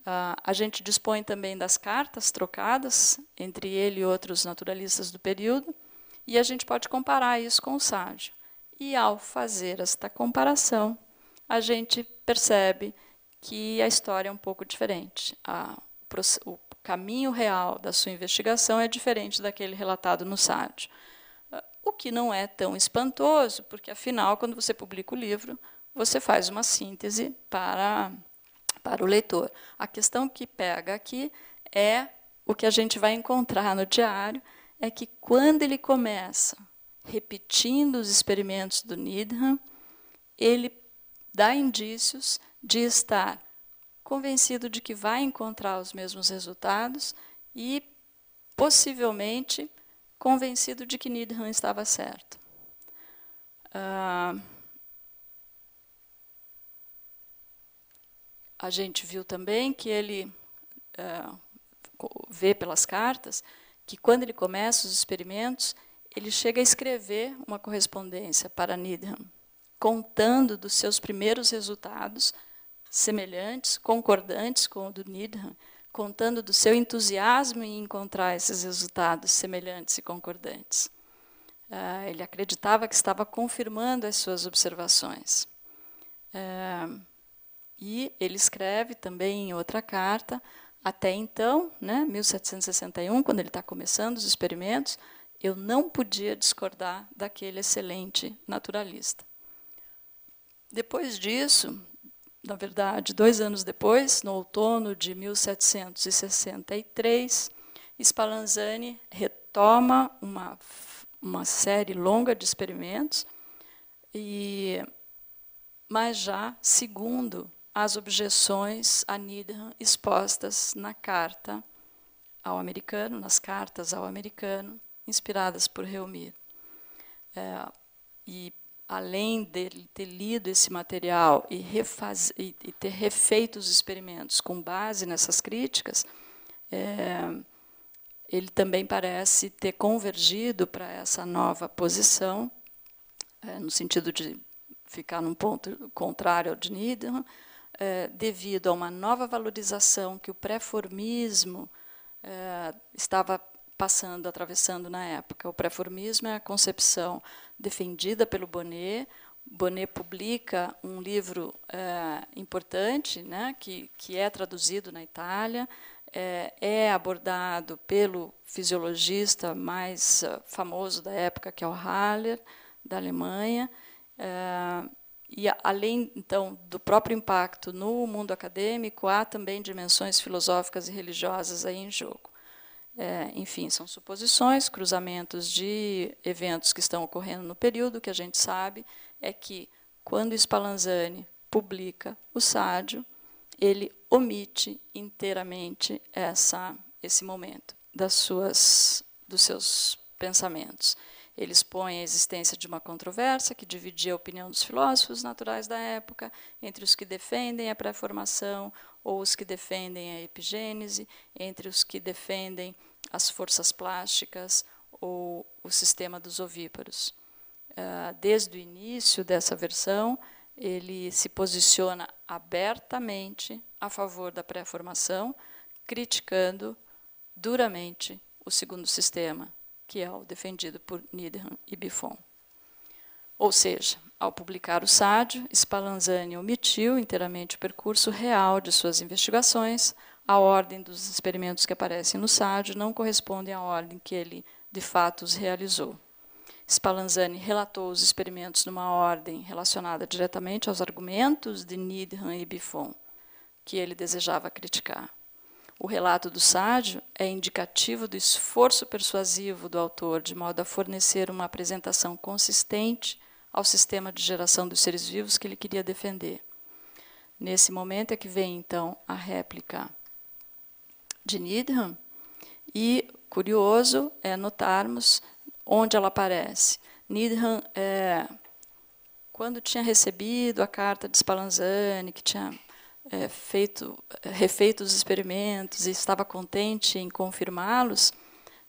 A gente dispõe também das cartas trocadas entre ele e outros naturalistas do período, e a gente pode comparar isso com o Sade. E, ao fazer esta comparação, a gente percebe que a história é um pouco diferente. O caminho real da sua investigação é diferente daquele relatado no Sade. O que não é tão espantoso, porque, afinal, quando você publica o livro, você faz uma síntese para o leitor. A questão que pega aqui é o que a gente vai encontrar no diário, é que, quando ele começa repetindo os experimentos do Needham, ele dá indícios de estar convencido de que vai encontrar os mesmos resultados e, possivelmente, convencido de que Needham estava certo. A gente viu também que ele vê pelas cartas que, quando ele começa os experimentos, ele chega a escrever uma correspondência para Needham, contando dos seus primeiros resultados semelhantes, concordantes com o do Needham, contando do seu entusiasmo em encontrar esses resultados semelhantes e concordantes. Ele acreditava que estava confirmando as suas observações. E ele escreve também em outra carta, até então, né, 1761, quando ele está começando os experimentos, eu não podia discordar daquele excelente naturalista. Depois disso, na verdade, 2 anos depois, no outono de 1763, Spallanzani retoma uma série longa de experimentos, mas já segundo as objeções a Needham expostas na carta ao americano, nas cartas ao americano, inspiradas por Reumir. E, além dele ter lido esse material e ter refeito os experimentos com base nessas críticas, ele também parece ter convergido para essa nova posição, no sentido de ficar num ponto contrário ao de Needham, devido a uma nova valorização que o pré-formismo estava atravessando na época. O pré-formismo é a concepção defendida pelo Bonnet. Bonnet publica um livro importante, né, que é traduzido na Itália, é abordado pelo fisiologista mais famoso da época, que é o Haller, da Alemanha, e, além, então, do próprio impacto no mundo acadêmico, há também dimensões filosóficas e religiosas aí em jogo. Enfim, são suposições, cruzamentos de eventos que estão ocorrendo no período. O que a gente sabe é que, quando Spallanzani publica o Sádio, ele omite inteiramente esse momento dos seus pensamentos. Ele expõe a existência de uma controvérsia que dividia a opinião dos filósofos naturais da época entre os que defendem a pré-formação ou os que defendem a epigênese, entre os que defendem as forças plásticas ou o sistema dos ovíparos. Desde o início dessa versão, ele se posiciona abertamente a favor da pré-formação, criticando duramente o segundo sistema, que é o defendido por Needham e Buffon. Ou seja, ao publicar o Sádio, Spallanzani omitiu inteiramente o percurso real de suas investigações. A ordem dos experimentos que aparecem no Sádio não corresponde à ordem que ele, de fato, os realizou. Spallanzani relatou os experimentos numa ordem relacionada diretamente aos argumentos de Needham e Buffon, que ele desejava criticar. O relato do Sádio é indicativo do esforço persuasivo do autor, de modo a fornecer uma apresentação consistente ao sistema de geração dos seres vivos que ele queria defender. Nesse momento é que vem, então, a réplica de Needham, e curioso é notarmos onde ela aparece. Needham, quando tinha recebido a carta de Spallanzani, que tinha refeito os experimentos e estava contente em confirmá-los,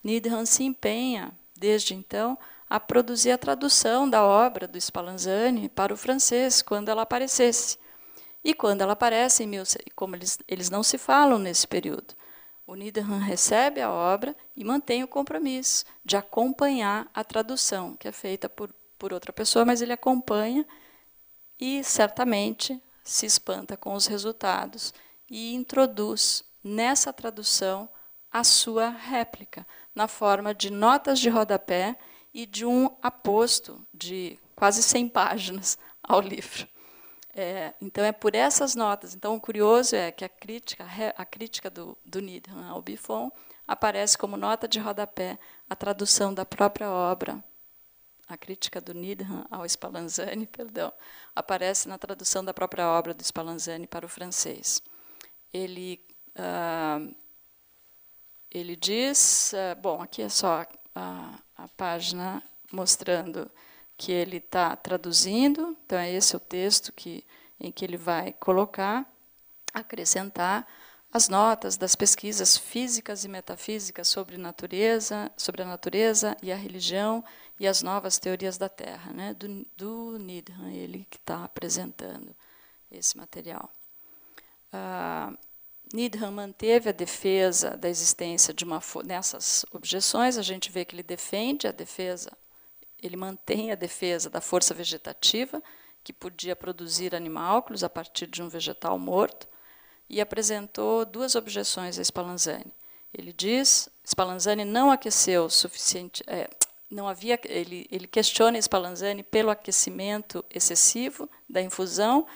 Needham se empenha, desde então, a produzir a tradução da obra do Spallanzani para o francês, quando ela aparecesse. E quando ela aparece, como eles não se falam nesse período, o Needham recebe a obra e mantém o compromisso de acompanhar a tradução, que é feita por outra pessoa, mas ele acompanha e, certamente, se espanta com os resultados e introduz nessa tradução a sua réplica, na forma de notas de rodapé e de um aposto de quase 100 páginas ao livro. Então, é por essas notas. Então, o curioso é que a crítica do Needham ao Buffon aparece como nota de rodapé a tradução da própria obra. A crítica do Needham ao Spallanzani, aparece na tradução da própria obra do Spallanzani para o francês. Ele diz... bom, aqui é só a página mostrando que ele está traduzindo, então é esse o texto em que ele vai colocar, acrescentar as notas das pesquisas físicas e metafísicas sobre a natureza e a religião e as novas teorias da Terra, né, do Needham, ele que está apresentando esse material. Needham manteve a defesa da existência de nessas objeções, a gente vê que ele defende a defesa, ele mantém a defesa da força vegetativa, que podia produzir animálculos a partir de um vegetal morto, e apresentou duas objeções a Spallanzani. Ele diz, Spallanzani não aqueceu o suficiente, ele questiona Spallanzani pelo aquecimento excessivo da infusão,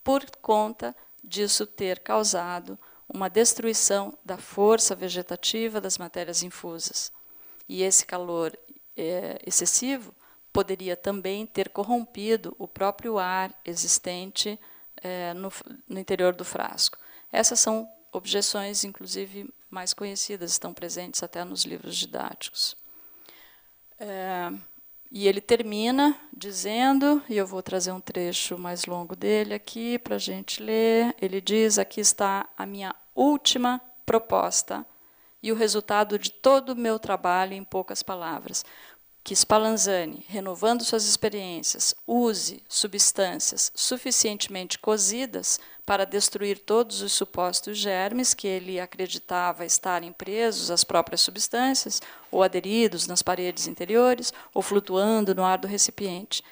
por conta disso ter causado uma destruição da força vegetativa das matérias infusas. E esse calor excessivo poderia também ter corrompido o próprio ar existente no interior do frasco. Essas são objeções, inclusive, mais conhecidas, estão presentes até nos livros didáticos. E ele termina dizendo, e eu vou trazer um trecho mais longo dele aqui para a gente ler, ele diz, aqui está a minha última proposta e o resultado de todo o meu trabalho em poucas palavras, que Spallanzani, renovando suas experiências, use substâncias suficientemente cozidas para destruir todos os supostos germes que ele acreditava estarem presos às próprias substâncias, ou aderidos nas paredes interiores, ou flutuando no ar do recipiente.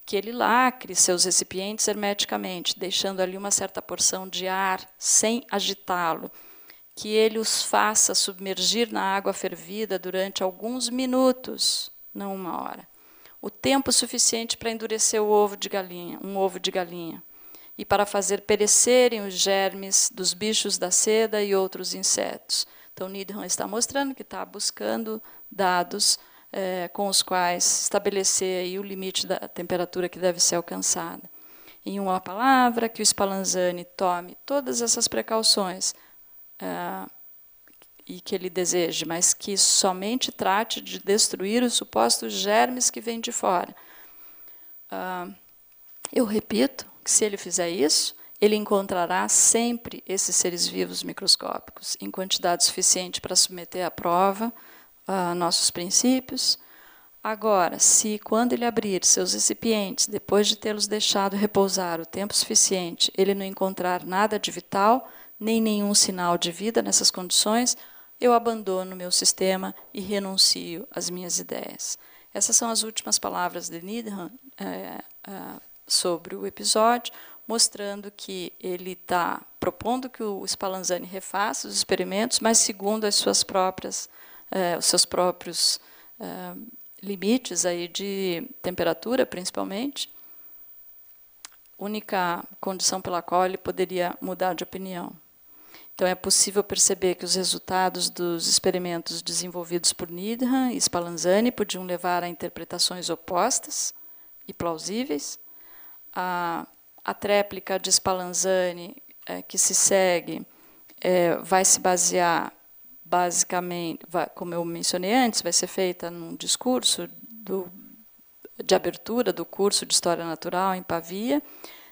Que ele lacre seus recipientes hermeticamente, deixando ali uma certa porção de ar sem agitá-lo. Que ele os faça submergir na água fervida durante alguns minutos, não uma hora. O tempo suficiente para endurecer um ovo de galinha, e para fazer perecerem os germes dos bichos da seda e outros insetos. Então, Needham está mostrando que está buscando dados com os quais estabelecer aí o limite da temperatura que deve ser alcançada. Em uma palavra, que o Spallanzani tome todas essas precauções e que ele deseje, mas que somente trate de destruir os supostos germes que vêm de fora. Eu repito que, se ele fizer isso, ele encontrará sempre esses seres vivos microscópicos, em quantidade suficiente para submeter à prova nossos princípios. Agora, se quando ele abrir seus recipientes, depois de tê-los deixado repousar o tempo suficiente, ele não encontrar nada de vital, nem nenhum sinal de vida nessas condições, eu abandono meu sistema e renuncio às minhas ideias. Essas são as últimas palavras de Needham sobre o episódio, mostrando que ele está propondo que o Spallanzani refaça os experimentos, mas segundo as suas próprias, os seus próprios limites aí de temperatura, principalmente, única condição pela qual ele poderia mudar de opinião. Então, é possível perceber que os resultados dos experimentos desenvolvidos por Needham e Spallanzani podiam levar a interpretações opostas e plausíveis. A tréplica de Spallanzani que se segue vai se basear, basicamente, como eu mencionei antes, vai ser feita num discurso de abertura do curso de História Natural em Pavia.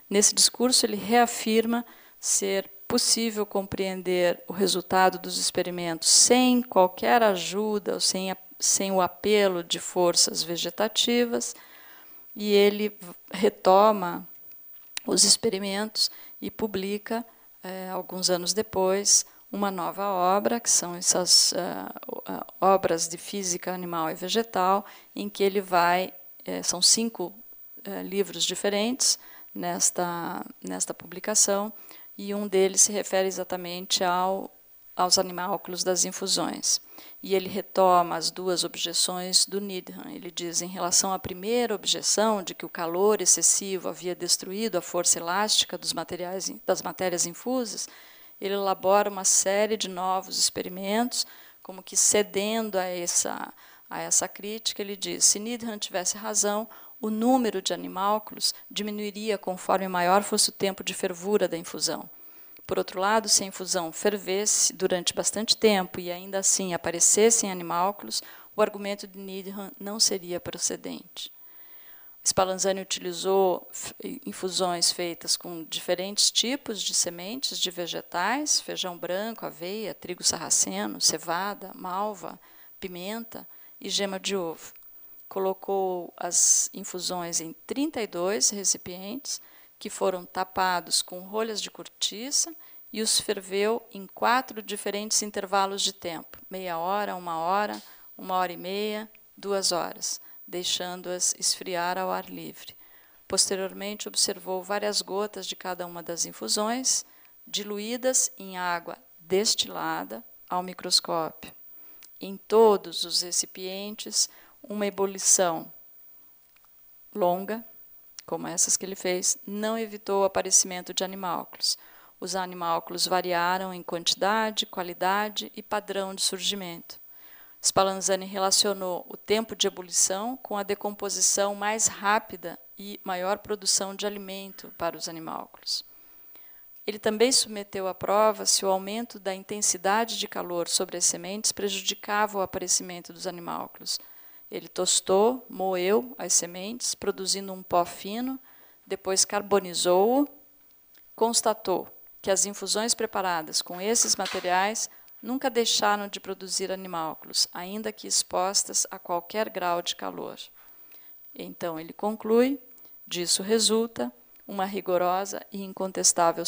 Nesse discurso, ele reafirma ser possível compreender o resultado dos experimentos sem qualquer ajuda, ou sem o apelo de forças vegetativas, e ele retoma os experimentos e publica, alguns anos depois, uma nova obra, que são essas obras de física animal e vegetal, em que ele vai, são 5 livros diferentes nesta publicação, e um deles se refere exatamente aos animálculos das infusões. E ele retoma as 2 objeções do Needham. Ele diz, em relação à primeira objeção, de que o calor excessivo havia destruído a força elástica das matérias infusas, ele elabora uma série de novos experimentos, como que cedendo a essa crítica, ele diz, se Needham tivesse razão, o número de animálculos diminuiria conforme maior fosse o tempo de fervura da infusão. Por outro lado, se a infusão fervesse durante bastante tempo e ainda assim aparecessem animálculos, o argumento de Needham não seria procedente. Spallanzani utilizou infusões feitas com diferentes tipos de sementes de vegetais, feijão branco, aveia, trigo sarraceno, cevada, malva, pimenta e gema de ovo. Colocou as infusões em 32 recipientes, que foram tapados com rolhas de cortiça, e os ferveu em 4 diferentes intervalos de tempo, meia hora, 1 hora, 1h30, 2 horas, deixando-as esfriar ao ar livre. Posteriormente, observou várias gotas de cada uma das infusões, diluídas em água destilada ao microscópio. Em todos os recipientes, uma ebulição longa, como essas que ele fez, não evitou o aparecimento de animálculos. Os animálculos variaram em quantidade, qualidade e padrão de surgimento. Spallanzani relacionou o tempo de ebulição com a decomposição mais rápida e maior produção de alimento para os animálculos. Ele também submeteu à prova se o aumento da intensidade de calor sobre as sementes prejudicava o aparecimento dos animálculos. Ele tostou, moeu as sementes, produzindo um pó fino, depois carbonizou-o, constatou que as infusões preparadas com esses materiais nunca deixaram de produzir animálculos, ainda que expostas a qualquer grau de calor. Então, ele conclui, disso resulta uma rigorosa e incontestável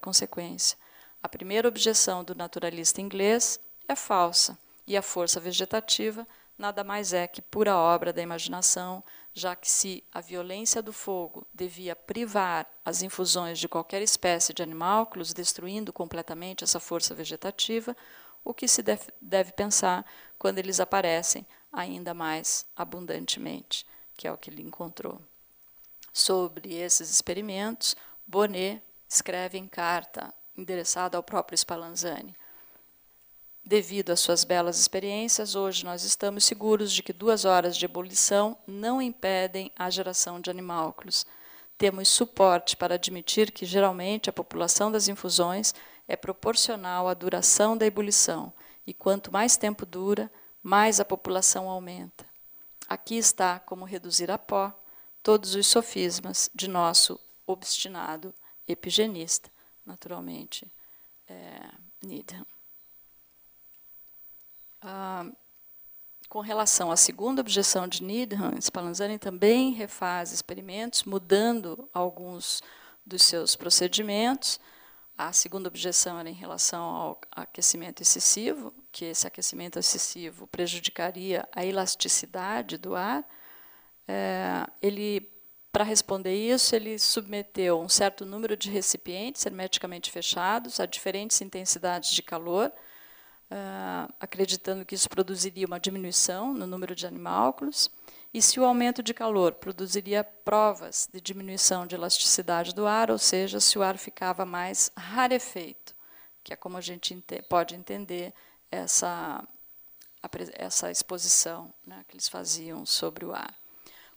consequência. A primeira objeção do naturalista inglês é falsa, e a força vegetativa nada mais é que pura obra da imaginação, já que se a violência do fogo devia privar as infusões de qualquer espécie de animálculos, destruindo completamente essa força vegetativa, o que se deve pensar quando eles aparecem ainda mais abundantemente, que é o que ele encontrou. Sobre esses experimentos, Bonnet escreve em carta endereçada ao próprio Spallanzani: devido às suas belas experiências, hoje nós estamos seguros de que 2 horas de ebulição não impedem a geração de animálculos. Temos suporte para admitir que, geralmente, a população das infusões é proporcional à duração da ebulição, e quanto mais tempo dura, mais a população aumenta. Aqui está como reduzir a pó todos os sofismas de nosso obstinado epigenista, naturalmente, Needham. Com relação à segunda objeção de Needham, Spallanzani também refaz experimentos, mudando alguns dos seus procedimentos. A segunda objeção era em relação ao aquecimento excessivo, que esse aquecimento excessivo prejudicaria a elasticidade do ar. Para responder isso, ele submeteu um certo número de recipientes hermeticamente fechados a diferentes intensidades de calor, acreditando que isso produziria uma diminuição no número de animálculos, e se o aumento de calor produziria provas de diminuição de elasticidade do ar, ou seja, se o ar ficava mais rarefeito, que é como a gente pode entender essa exposição, né, que eles faziam sobre o ar.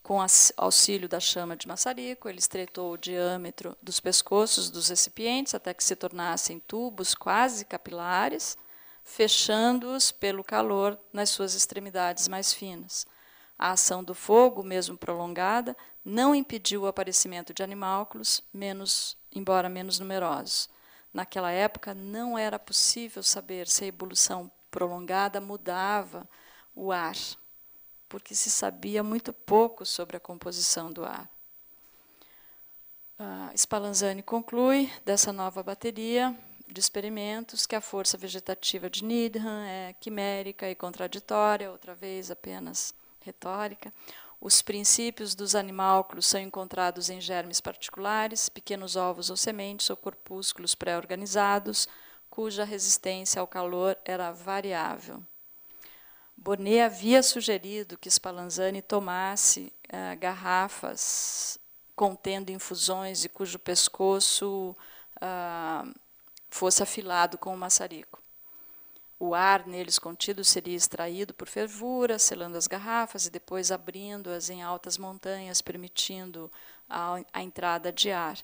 Com auxílio da chama de maçarico, ele estreitou o diâmetro dos pescoços dos recipientes até que se tornassem tubos quase capilares, fechando-os pelo calor nas suas extremidades mais finas. A ação do fogo, mesmo prolongada, não impediu o aparecimento de animálculos, embora menos numerosos. Naquela época, não era possível saber se a ebulição prolongada mudava o ar, porque se sabia muito pouco sobre a composição do ar. Spallanzani conclui dessa nova bateria de experimentos que a força vegetativa de Needham é quimérica e contraditória, outra vez apenas retórica. Os princípios dos animálculos são encontrados em germes particulares, pequenos ovos ou sementes ou corpúsculos pré-organizados, cuja resistência ao calor era variável. Bonnet havia sugerido que Spallanzani tomasse garrafas contendo infusões e cujo pescoço fosse afilado com o maçarico. O ar neles contido seria extraído por fervura, selando as garrafas e depois abrindo-as em altas montanhas, permitindo a entrada de ar.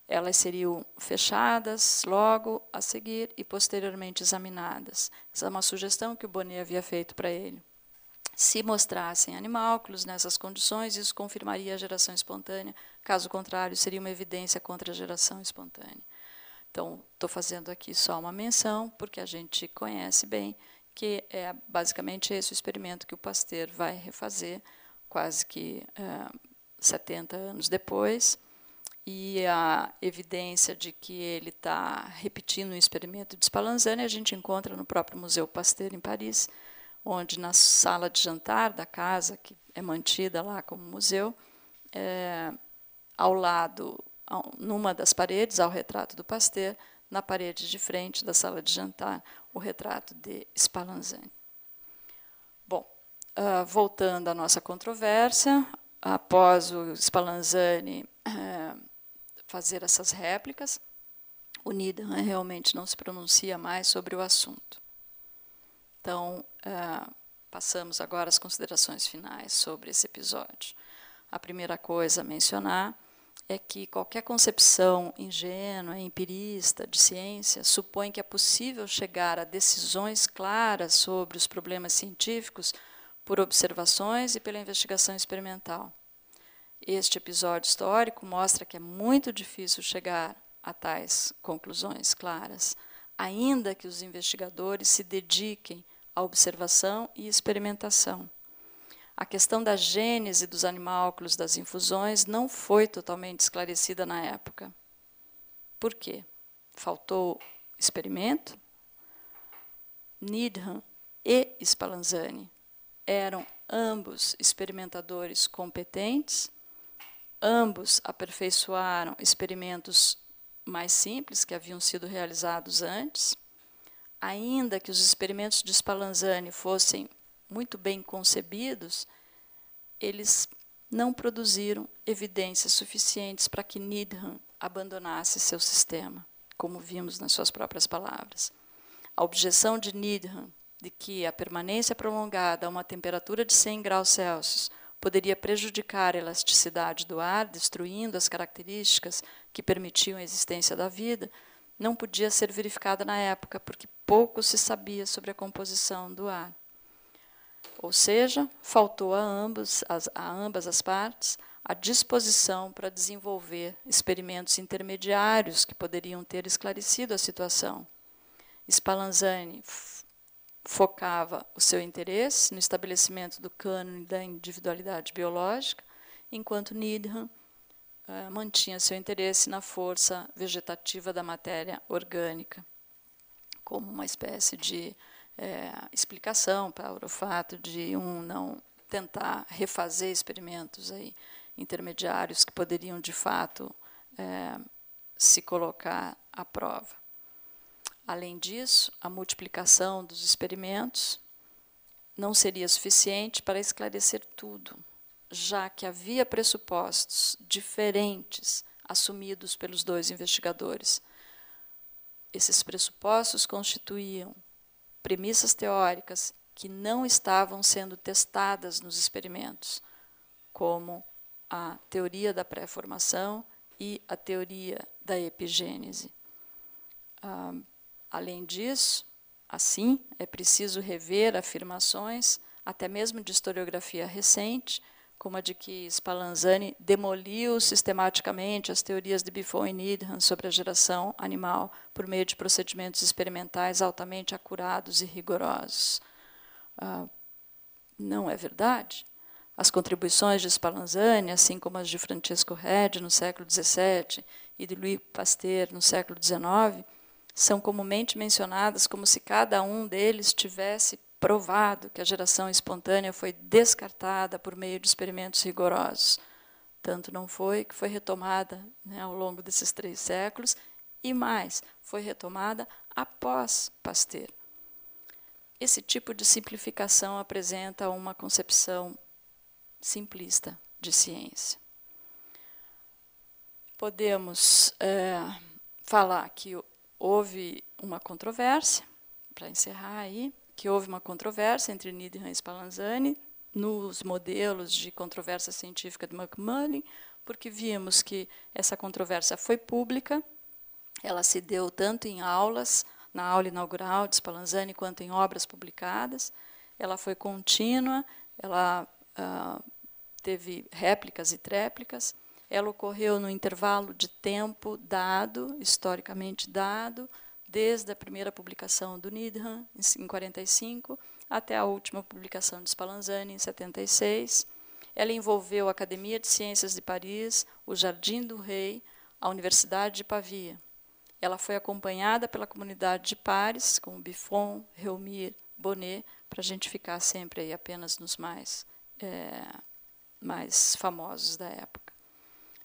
Elas seriam fechadas logo a seguir e posteriormente examinadas. Essa é uma sugestão que o Bonnet havia feito para ele. Se mostrassem animálculos nessas condições, isso confirmaria a geração espontânea. Caso contrário, seria uma evidência contra a geração espontânea. Então, estou fazendo aqui só uma menção, porque a gente conhece bem que é basicamente esse o experimento que o Pasteur vai refazer, quase que 70 anos depois, e a evidência de que ele está repetindo o experimento de Spallanzani a gente encontra no próprio Museu Pasteur, em Paris, onde na sala de jantar da casa, que é mantida lá como museu, ao lado, numa das paredes, há o retrato do Pasteur, na parede de frente da sala de jantar, o retrato de Spallanzani. Bom, voltando à nossa controvérsia, após o Spallanzani fazer essas réplicas, o Needham realmente não se pronuncia mais sobre o assunto. Então, passamos agora às considerações finais sobre esse episódio. A primeira coisa a mencionar é que qualquer concepção ingênua, empirista, de ciência, supõe que é possível chegar a decisões claras sobre os problemas científicos por observações e pela investigação experimental. Este episódio histórico mostra que é muito difícil chegar a tais conclusões claras, ainda que os investigadores se dediquem à observação e experimentação. A questão da gênese dos animálculos das infusões não foi totalmente esclarecida na época. Por quê? Faltou experimento? Needham e Spallanzani eram ambos experimentadores competentes, ambos aperfeiçoaram experimentos mais simples que haviam sido realizados antes, ainda que os experimentos de Spallanzani fossem muito bem concebidos, eles não produziram evidências suficientes para que Needham abandonasse seu sistema, como vimos nas suas próprias palavras. A objeção de Needham de que a permanência prolongada a uma temperatura de 100 graus Celsius poderia prejudicar a elasticidade do ar, destruindo as características que permitiam a existência da vida, não podia ser verificada na época, porque pouco se sabia sobre a composição do ar. Ou seja, faltou a ambas as partes a disposição para desenvolver experimentos intermediários que poderiam ter esclarecido a situação. Spallanzani focava o seu interesse no estabelecimento do cânone da individualidade biológica, enquanto Needham mantinha seu interesse na força vegetativa da matéria orgânica, como uma espécie de explicação para o fato de não tentar refazer experimentos aí intermediários que poderiam, de fato, se colocar à prova. Além disso, a multiplicação dos experimentos não seria suficiente para esclarecer tudo, já que havia pressupostos diferentes assumidos pelos dois investigadores. Esses pressupostos constituíam premissas teóricas que não estavam sendo testadas nos experimentos, como a teoria da pré-formação e a teoria da epigênese. Além disso, assim, é preciso rever afirmações, até mesmo de historiografia recente, como a de que Spallanzani demoliu sistematicamente as teorias de Buffon e Needham sobre a geração animal por meio de procedimentos experimentais altamente acurados e rigorosos. Não é verdade. As contribuições de Spallanzani, assim como as de Francesco Redi no século XVII e de Louis Pasteur no século XIX, são comumente mencionadas como se cada um deles tivesse provado que a geração espontânea foi descartada por meio de experimentos rigorosos. Tanto não foi que foi retomada, né, ao longo desses 3 séculos, e mais, foi retomada após Pasteur. Esse tipo de simplificação apresenta uma concepção simplista de ciência. Podemos falar que houve uma controvérsia, para encerrar aí, que houve uma controvérsia entre Needham e Spallanzani nos modelos de controvérsia científica de Macmullen, porque vimos que essa controvérsia foi pública, ela se deu tanto em aulas, na aula inaugural de Spallanzani, quanto em obras publicadas, ela foi contínua, ela teve réplicas e tréplicas, ela ocorreu no intervalo de tempo dado, historicamente dado, desde a primeira publicação do Needham, em 1945, até a última publicação de Spallanzani, em 1976. Ela envolveu a Academia de Ciências de Paris, o Jardim do Rei, a Universidade de Pavia. Ela foi acompanhada pela comunidade de pares, como Buffon, Réaumur, Bonnet, para a gente ficar sempre aí apenas nos mais famosos da época.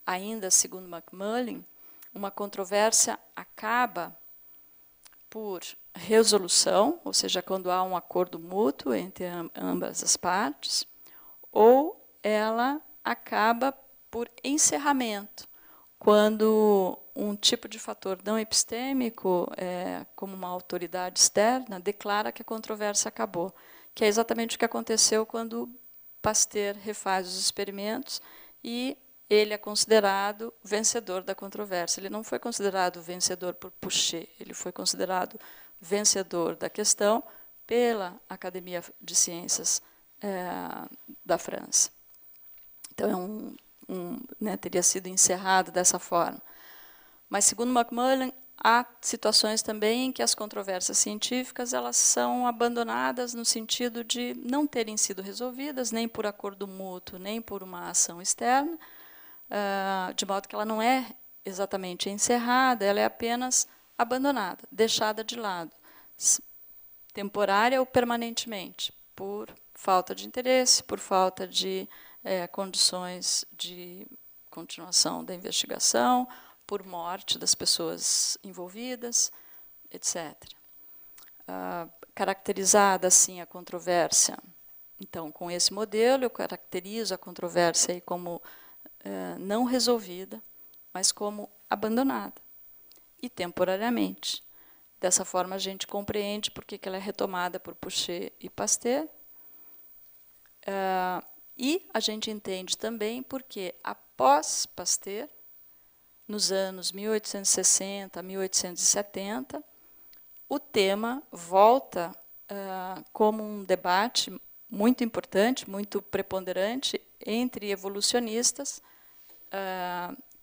Ainda, segundo Macmullen, uma controvérsia acaba por resolução, ou seja, quando há um acordo mútuo entre ambas as partes, ou ela acaba por encerramento, quando um tipo de fator não epistêmico, como uma autoridade externa, declara que a controvérsia acabou, que é exatamente o que aconteceu quando Pasteur refaz os experimentos e ele é considerado vencedor da controvérsia. Ele não foi considerado vencedor por Pouchet, ele foi considerado vencedor da questão pela Academia de Ciências da França. Então, teria sido encerrado dessa forma. Mas, segundo Macmullen, há situações também em que as controvérsias científicas elas são abandonadas no sentido de não terem sido resolvidas, nem por acordo mútuo, nem por uma ação externa, de modo que ela não é exatamente encerrada, ela é apenas abandonada, deixada de lado, temporária ou permanentemente, por falta de interesse, por falta de condições de continuação da investigação, por morte das pessoas envolvidas, etc. Caracterizada assim a controvérsia, então, com esse modelo, eu caracterizo a controvérsia aí como não resolvida, mas como abandonada, e temporariamente. Dessa forma, a gente compreende por que ela é retomada por Pouchet e Pasteur, e a gente entende também porque, após Pasteur, nos anos 1860 a 1870, o tema volta como um debate muito importante, muito preponderante, entre evolucionistas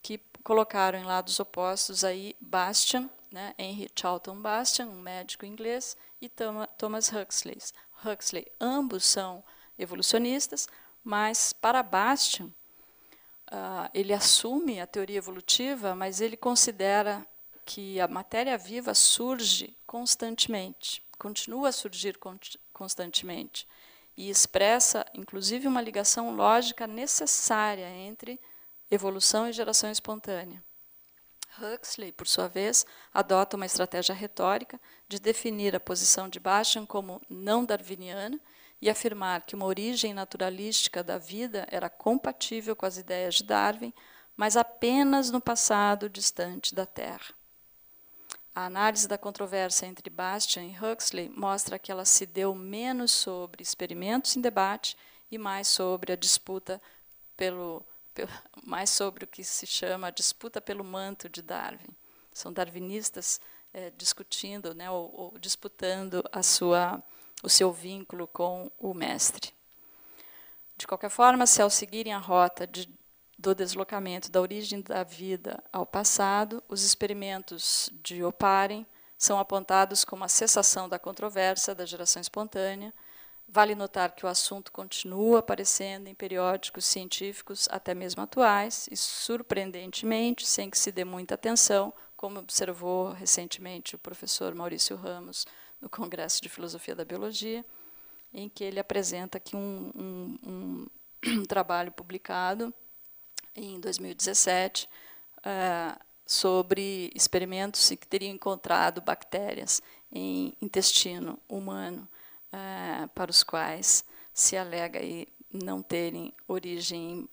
que colocaram em lados opostos aí Bastian, né, Henry Charlton Bastian, um médico inglês, e Thomas Huxley. Ambos são evolucionistas, mas para Bastian, ele assume a teoria evolutiva, mas ele considera que a matéria viva surge constantemente, continua a surgir constantemente, e expressa, inclusive, uma ligação lógica necessária entre evolução e geração espontânea. Huxley, por sua vez, adota uma estratégia retórica de definir a posição de Bastian como não darwiniana e afirmar que uma origem naturalística da vida era compatível com as ideias de Darwin, mas apenas no passado distante da Terra. A análise da controvérsia entre Bastian e Huxley mostra que ela se deu menos sobre experimentos em debate e mais sobre a disputa mais sobre o que se chama a disputa pelo manto de Darwin. São darwinistas discutindo, né, ou disputando o seu vínculo com o mestre. De qualquer forma, se ao seguirem a rota do deslocamento da origem da vida ao passado, os experimentos de Oparin são apontados como a cessação da controvérsia da geração espontânea. Vale notar que o assunto continua aparecendo em periódicos científicos, até mesmo atuais, e, surpreendentemente, sem que se dê muita atenção, como observou recentemente o professor Maurício Ramos no Congresso de Filosofia da Biologia, em que ele apresenta aqui um trabalho publicado em 2017 sobre experimentos que teriam encontrado bactérias em intestino humano, para os quais se alega aí não terem origem em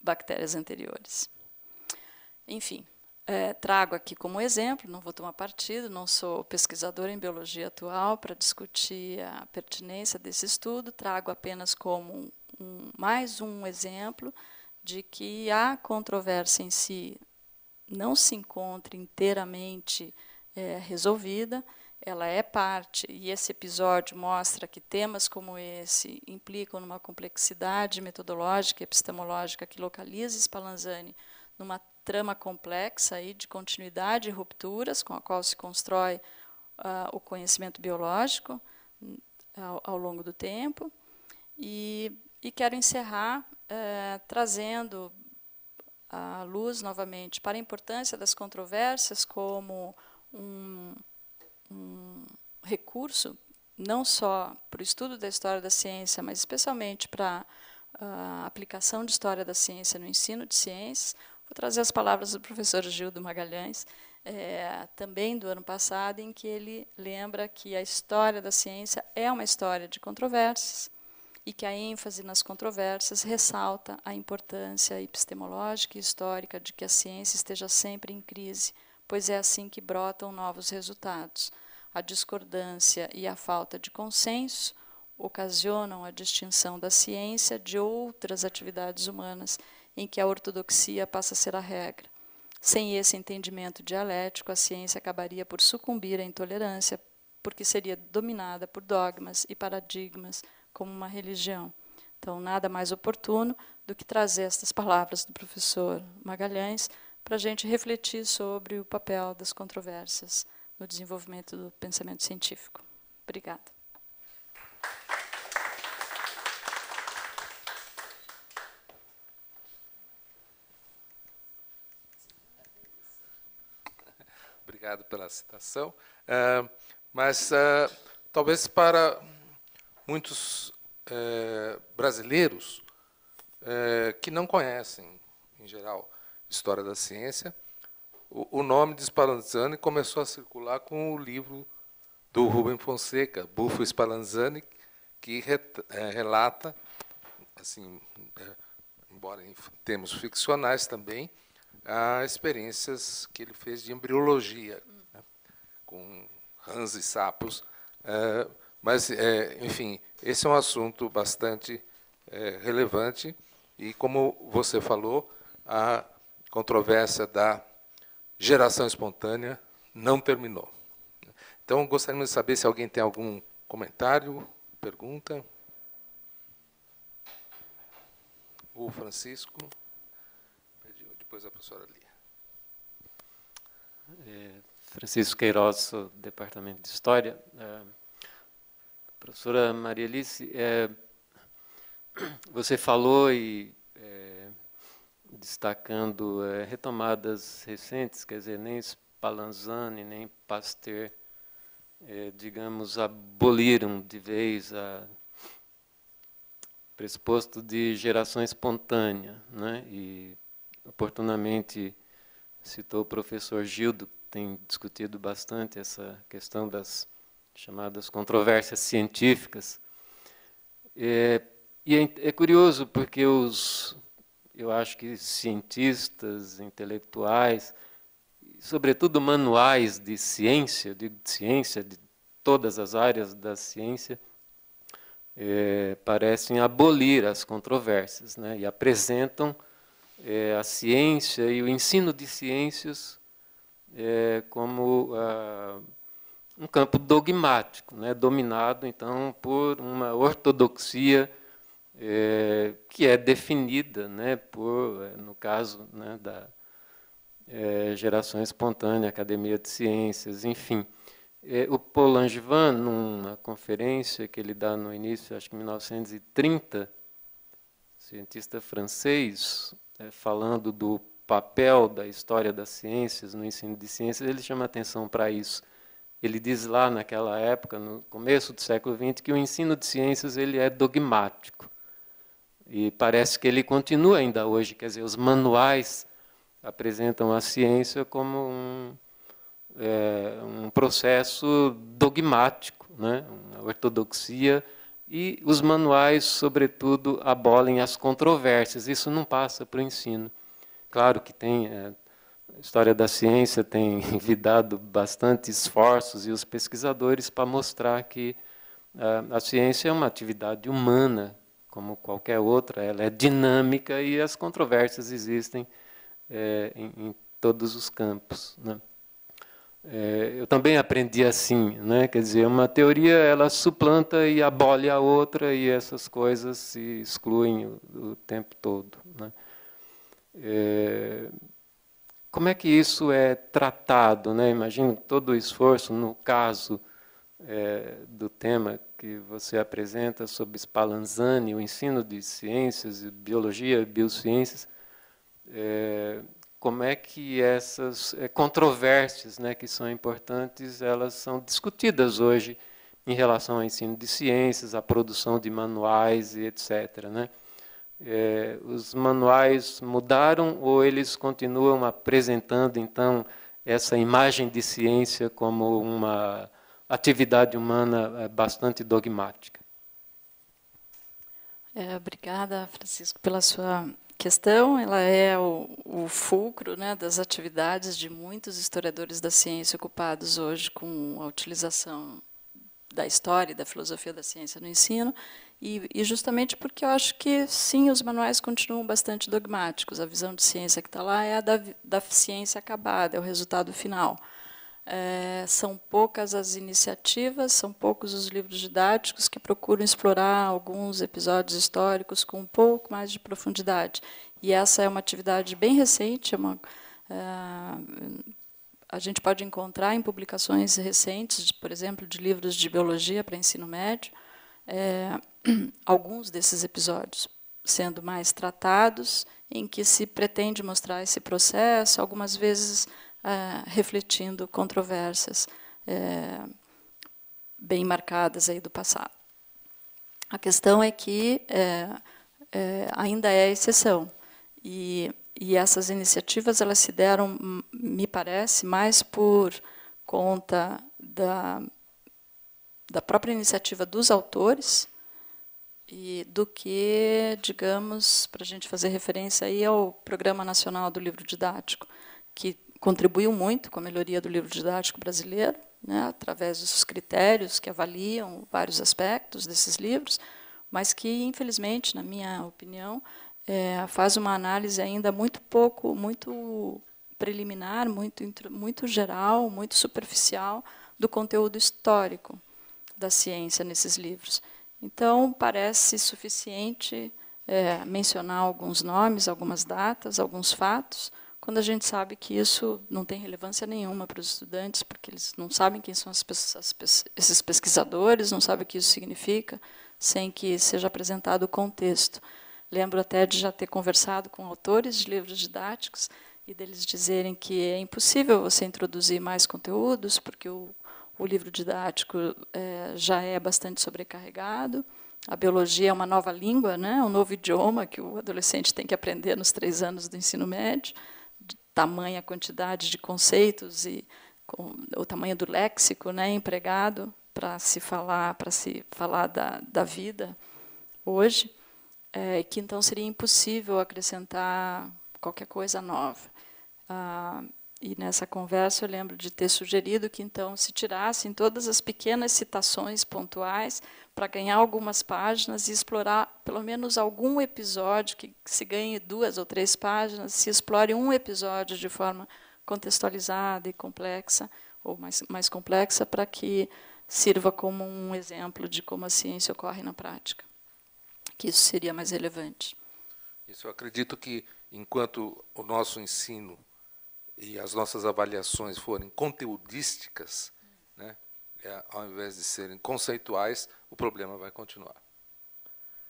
bactérias anteriores. Enfim, trago aqui como exemplo, não vou tomar partido, não sou pesquisador em biologia atual para discutir a pertinência desse estudo, trago apenas como mais um exemplo de que a controvérsia em si não se encontra inteiramente resolvida. Ela é parte, e esse episódio mostra que temas como esse implicam numa complexidade metodológica e epistemológica que localiza Spallanzani numa trama complexa aí de continuidade e rupturas com a qual se constrói o conhecimento biológico ao longo do tempo. E quero encerrar trazendo a luz novamente para a importância das controvérsias como um recurso, não só para o estudo da história da ciência, mas especialmente para a aplicação de história da ciência no ensino de ciências. Vou trazer as palavras do professor Gildo Magalhães, também do ano passado, em que ele lembra que a história da ciência é uma história de controvérsias e que a ênfase nas controvérsias ressalta a importância epistemológica e histórica de que a ciência esteja sempre em crise, pois é assim que brotam novos resultados. A discordância e a falta de consenso ocasionam a distinção da ciência de outras atividades humanas, em que a ortodoxia passa a ser a regra. Sem esse entendimento dialético, a ciência acabaria por sucumbir à intolerância, porque seria dominada por dogmas e paradigmas como uma religião. Então, nada mais oportuno do que trazer estas palavras do professor Magalhães para a gente refletir sobre o papel das controvérsias no desenvolvimento do pensamento científico. Obrigada. Obrigado pela citação. Mas talvez para muitos brasileiros que não conhecem, em geral, história da ciência, o nome de Spallanzani começou a circular com o livro do Rubem Fonseca, Buffo e Spallanzani, que relata, assim, embora em termos ficcionais também, as experiências que ele fez de embriologia, né, com rãs e sapos. Mas, enfim, esse é um assunto bastante relevante e, como você falou, a controvérsia da geração espontânea não terminou. Então, gostaríamos de saber se alguém tem algum comentário, pergunta. O Francisco, depois a professora Lia. Francisco Queiroz, sou do Departamento de História. Professora Maria Alice, você falou e destacando retomadas recentes, quer dizer, nem Spallanzani, nem Pasteur, digamos, aboliram de vez o pressuposto de geração espontânea, né? E oportunamente citou o professor Gildo, que tem discutido bastante essa questão das chamadas controvérsias científicas. E é curioso porque eu acho que cientistas, intelectuais, sobretudo manuais de ciência, de todas as áreas da ciência, parecem abolir as controvérsias, né? E apresentam a ciência e o ensino de ciências como um campo dogmático, né? Dominado, então, por uma ortodoxia que é definida, né, no caso, né, da geração espontânea, Academia de Ciências, enfim. O Paul Langevin, numa conferência que ele dá no início, acho que em 1930, cientista francês, falando do papel da história das ciências no ensino de ciências, ele chama atenção para isso. Ele diz lá naquela época, no começo do século XX, que o ensino de ciências ele é dogmático. E parece que ele continua ainda hoje, quer dizer, os manuais apresentam a ciência como um processo dogmático, né? Uma ortodoxia, e os manuais, sobretudo, abolem as controvérsias. Isso não passa para o ensino. Claro que tem, a história da ciência tem envidado bastante esforços e os pesquisadores para mostrar que a ciência é uma atividade humana, como qualquer outra, ela é dinâmica e as controvérsias existem em todos os campos, né? Eu também aprendi assim, né? Quer dizer, uma teoria ela suplanta e abole a outra e essas coisas se excluem o tempo todo, né? Como é que isso é tratado, né? Imagino todo o esforço no caso do tema que você apresenta sobre Spallanzani, o ensino de ciências, biologia, biociências. Como é que essas controvérsias, né, que são importantes, elas são discutidas hoje em relação ao ensino de ciências, à produção de manuais e etc., né? Os manuais mudaram ou eles continuam apresentando, então, essa imagem de ciência como uma atividade humana bastante dogmática? Obrigada, Francisco, pela sua questão. Ela é o fulcro, né, das atividades de muitos historiadores da ciência ocupados hoje com a utilização da história e da filosofia da ciência no ensino, e justamente porque eu acho que, sim, os manuais continuam bastante dogmáticos. A visão de ciência que está lá é a da ciência acabada, é o resultado final. São poucas as iniciativas, são poucos os livros didáticos que procuram explorar alguns episódios históricos com um pouco mais de profundidade. E essa é uma atividade bem recente, a gente pode encontrar em publicações recentes, por exemplo, de livros de biologia para ensino médio, alguns desses episódios sendo mais tratados, em que se pretende mostrar esse processo, algumas vezes refletindo controvérsias bem marcadas aí do passado. A questão é que ainda é exceção. E essas iniciativas elas se deram, me parece, mais por conta da própria iniciativa dos autores do que, digamos, para a gente fazer referência aí ao Programa Nacional do Livro Didático, que contribuiu muito com a melhoria do livro didático brasileiro, né, através dos critérios que avaliam vários aspectos desses livros, mas que, infelizmente, na minha opinião, faz uma análise ainda muito preliminar, muito geral, muito superficial do conteúdo histórico da ciência nesses livros. Então, parece suficiente mencionar alguns nomes, algumas datas, alguns fatos, quando a gente sabe que isso não tem relevância nenhuma para os estudantes, porque eles não sabem quem são esses pesquisadores, não sabem o que isso significa, sem que seja apresentado o contexto. Lembro até de já ter conversado com autores de livros didáticos e deles dizerem que é impossível você introduzir mais conteúdos, porque o livro didático já é bastante sobrecarregado. A biologia é uma nova língua, né? Um novo idioma que o adolescente tem que aprender nos 3 anos do ensino médio, de tamanha quantidade de conceitos e o tamanho do léxico, né, empregado para se falar da vida hoje, que então seria impossível acrescentar qualquer coisa nova. E nessa conversa eu lembro de ter sugerido que então se tirassem todas as pequenas citações pontuais para ganhar algumas páginas e explorar pelo menos algum episódio, que se ganhe 2 ou 3 páginas, se explore um episódio de forma contextualizada e complexa, ou mais complexa, para que sirva como um exemplo de como a ciência ocorre na prática, que isso seria mais relevante. Isso, eu acredito que, enquanto o nosso ensino e as nossas avaliações forem conteudísticas, né, ao invés de serem conceituais, o problema vai continuar.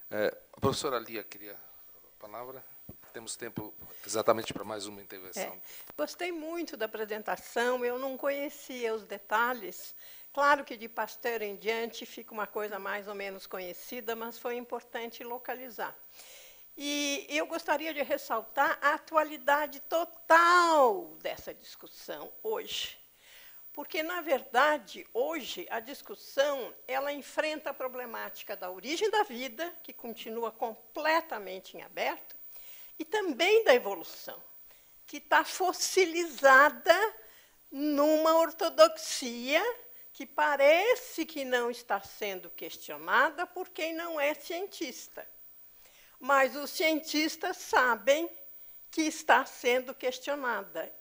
A professora Lia queria a palavra. Temos tempo exatamente para mais uma intervenção. Gostei muito da apresentação, eu não conhecia os detalhes. Claro que de Pasteur em diante fica uma coisa mais ou menos conhecida, mas foi importante localizar. E eu gostaria de ressaltar a atualidade total dessa discussão hoje. Porque, na verdade, hoje, a discussão ela enfrenta a problemática da origem da vida, que continua completamente em aberto, e também da evolução, que está fossilizada numa ortodoxia que parece que não está sendo questionada por quem não é cientista. Mas os cientistas sabem que está sendo questionada.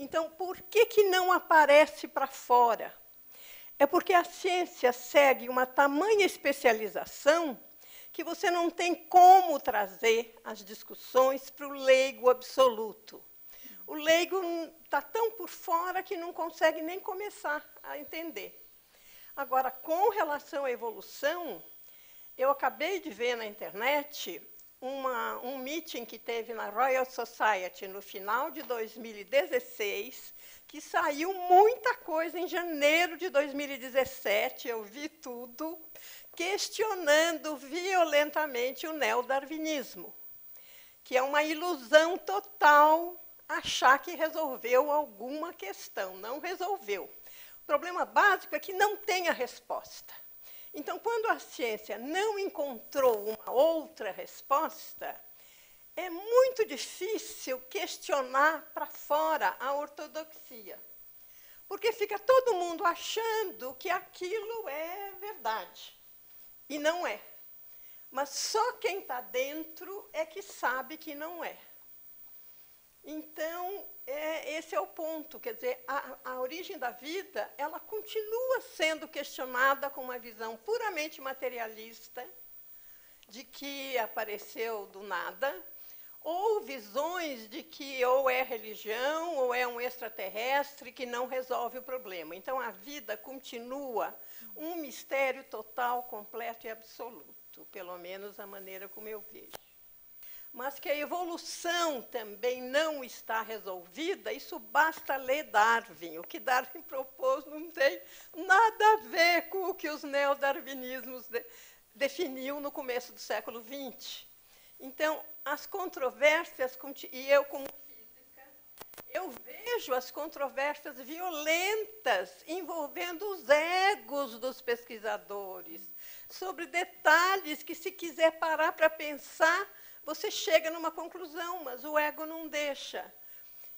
Então, por que não aparece para fora? É porque a ciência segue uma tamanha especialização que você não tem como trazer as discussões para o leigo absoluto. O leigo está tão por fora que não consegue nem começar a entender. Agora, com relação à evolução, eu acabei de ver na internet um meeting que teve na Royal Society no final de 2016, que saiu muita coisa em janeiro de 2017, eu vi tudo, questionando violentamente o neodarwinismo, que é uma ilusão total achar que resolveu alguma questão. Não resolveu. O problema básico é que não tem a resposta. Então, quando a ciência não encontrou uma outra resposta, é muito difícil questionar para fora a ortodoxia. Porque fica todo mundo achando que aquilo é verdade. E não é. Mas só quem está dentro é que sabe que não é. Então, esse é o ponto. Quer dizer, a origem da vida ela continua sendo questionada com uma visão puramente materialista, de que apareceu do nada, ou visões de que ou é religião ou é um extraterrestre que não resolve o problema. Então, a vida continua um mistério total, completo e absoluto, pelo menos a maneira como eu vejo. Mas que a evolução também não está resolvida, isso basta ler Darwin. O que Darwin propôs não tem nada a ver com o que os neodarwinismos definiam no começo do século XX. Então, as controvérsias, e eu como física, eu vejo as controvérsias violentas envolvendo os egos dos pesquisadores, sobre detalhes que, se quiser parar para pensar, você chega numa conclusão, mas o ego não deixa.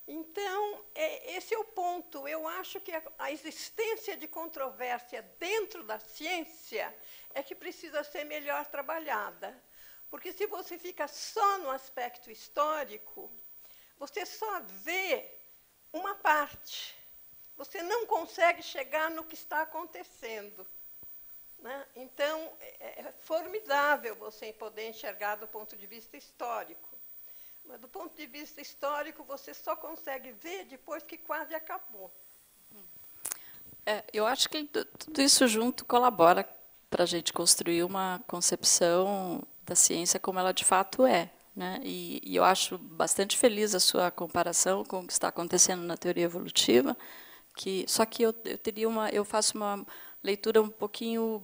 Então, esse é o ponto. Eu acho que a existência de controvérsia dentro da ciência é que precisa ser melhor trabalhada. Porque se você fica só no aspecto histórico, você só vê uma parte. Você não consegue chegar no que está acontecendo. Né? Então, é formidável você poder enxergar do ponto de vista histórico. Mas, do ponto de vista histórico, você só consegue ver depois que quase acabou. Eu acho que tudo isso junto colabora para a gente construir uma concepção da ciência como ela de fato é, né? E eu acho bastante feliz a sua comparação com o que está acontecendo na teoria evolutiva, só que eu faço uma leitura um pouquinho,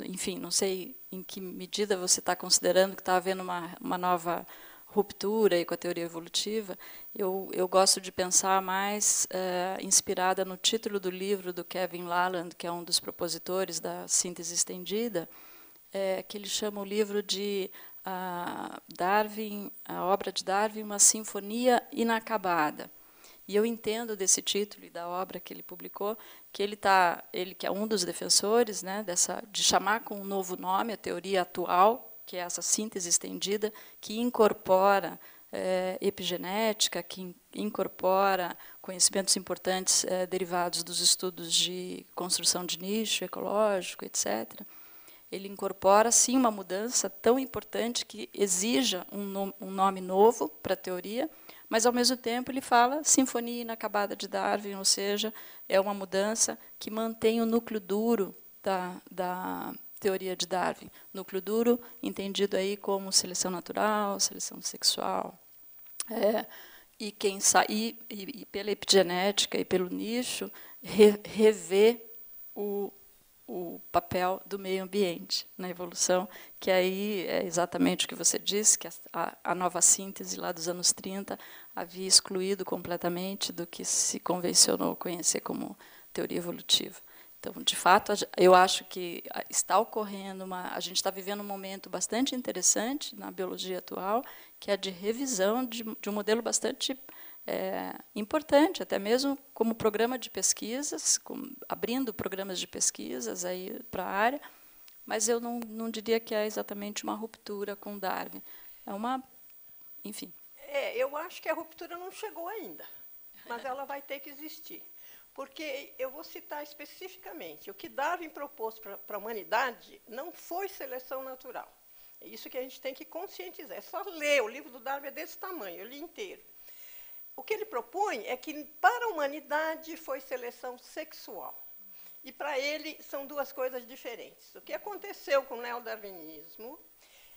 enfim, não sei em que medida você está considerando que está havendo uma nova ruptura aí com a teoria evolutiva. Eu gosto de pensar mais inspirada no título do livro do Kevin Laland, que é um dos propositores da síntese estendida, que ele chama o livro de Darwin, a obra de Darwin, uma sinfonia inacabada. E eu entendo desse título e da obra que ele publicou que ele que é um dos defensores, né, de chamar com um novo nome a teoria atual, que é essa síntese estendida, que incorpora epigenética, que incorpora conhecimentos importantes derivados dos estudos de construção de nicho ecológico, etc. Ele incorpora, sim, uma mudança tão importante que exija um nome novo para a teoria, mas, ao mesmo tempo, ele fala sinfonia inacabada de Darwin, ou seja, é uma mudança que mantém o núcleo duro da teoria de Darwin. Núcleo duro, entendido aí como seleção natural, seleção sexual. E pela epigenética e pelo nicho, rever o papel do meio ambiente na evolução, que aí é exatamente o que você disse, que a nova síntese lá dos anos 30 havia excluído completamente do que se convencionou conhecer como teoria evolutiva. Então, de fato, eu acho que está ocorrendo a gente está vivendo um momento bastante interessante na biologia atual, que é de revisão de um modelo bastante importante, até mesmo como programa de pesquisas, abrindo programas de pesquisas aí para a área, mas eu não diria que é exatamente uma ruptura com Darwin. Enfim. Eu acho que a ruptura não chegou ainda, mas ela vai ter que existir. Porque eu vou citar especificamente, o que Darwin propôs para a humanidade não foi seleção natural. É isso que a gente tem que conscientizar. É só ler, o livro do Darwin é desse tamanho, eu li inteiro. O que ele propõe é que, para a humanidade, foi seleção sexual. E, para ele, são duas coisas diferentes. O que aconteceu com o neodarwinismo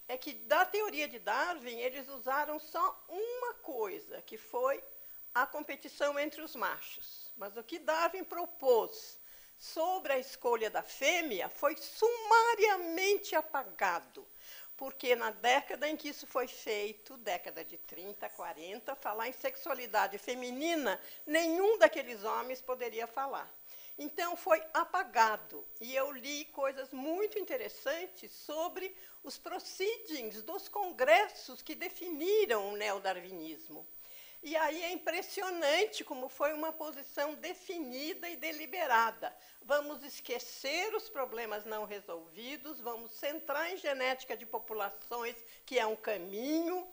é que, da teoria de Darwin, eles usaram só uma coisa, que foi a competição entre os machos. Mas o que Darwin propôs sobre a escolha da fêmea foi sumariamente apagado, porque na década em que isso foi feito, década de 30, 40, falar em sexualidade feminina, nenhum daqueles homens poderia falar. Então, foi apagado. E eu li coisas muito interessantes sobre os proceedings dos congressos que definiram o neodarwinismo. E aí é impressionante como foi uma posição definida e deliberada. Vamos esquecer os problemas não resolvidos, vamos centrar em genética de populações, que é um caminho,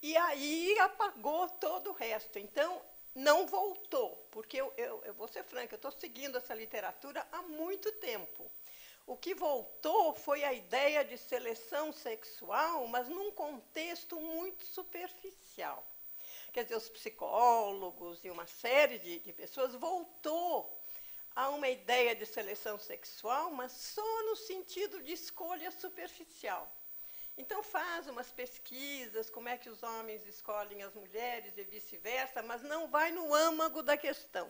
e aí apagou todo o resto. Então, não voltou, porque eu vou ser franca, eu estou seguindo essa literatura há muito tempo. O que voltou foi a ideia de seleção sexual, mas num contexto muito superficial. Quer dizer, os psicólogos e uma série de pessoas voltou a uma ideia de seleção sexual, mas só no sentido de escolha superficial. Então, faz umas pesquisas, como é que os homens escolhem as mulheres e vice-versa, mas não vai no âmago da questão.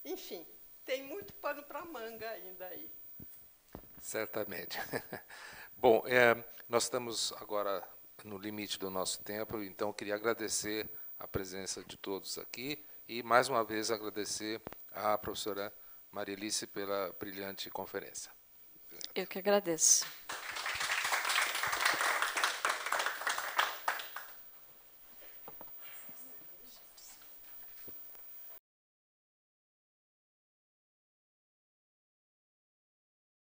Enfim, tem muito pano para manga ainda aí. Certamente. Bom, nós estamos agora no limite do nosso tempo, então eu queria agradecer a presença de todos aqui e, mais uma vez, agradecer à professora Marielice pela brilhante conferência. Eu que agradeço.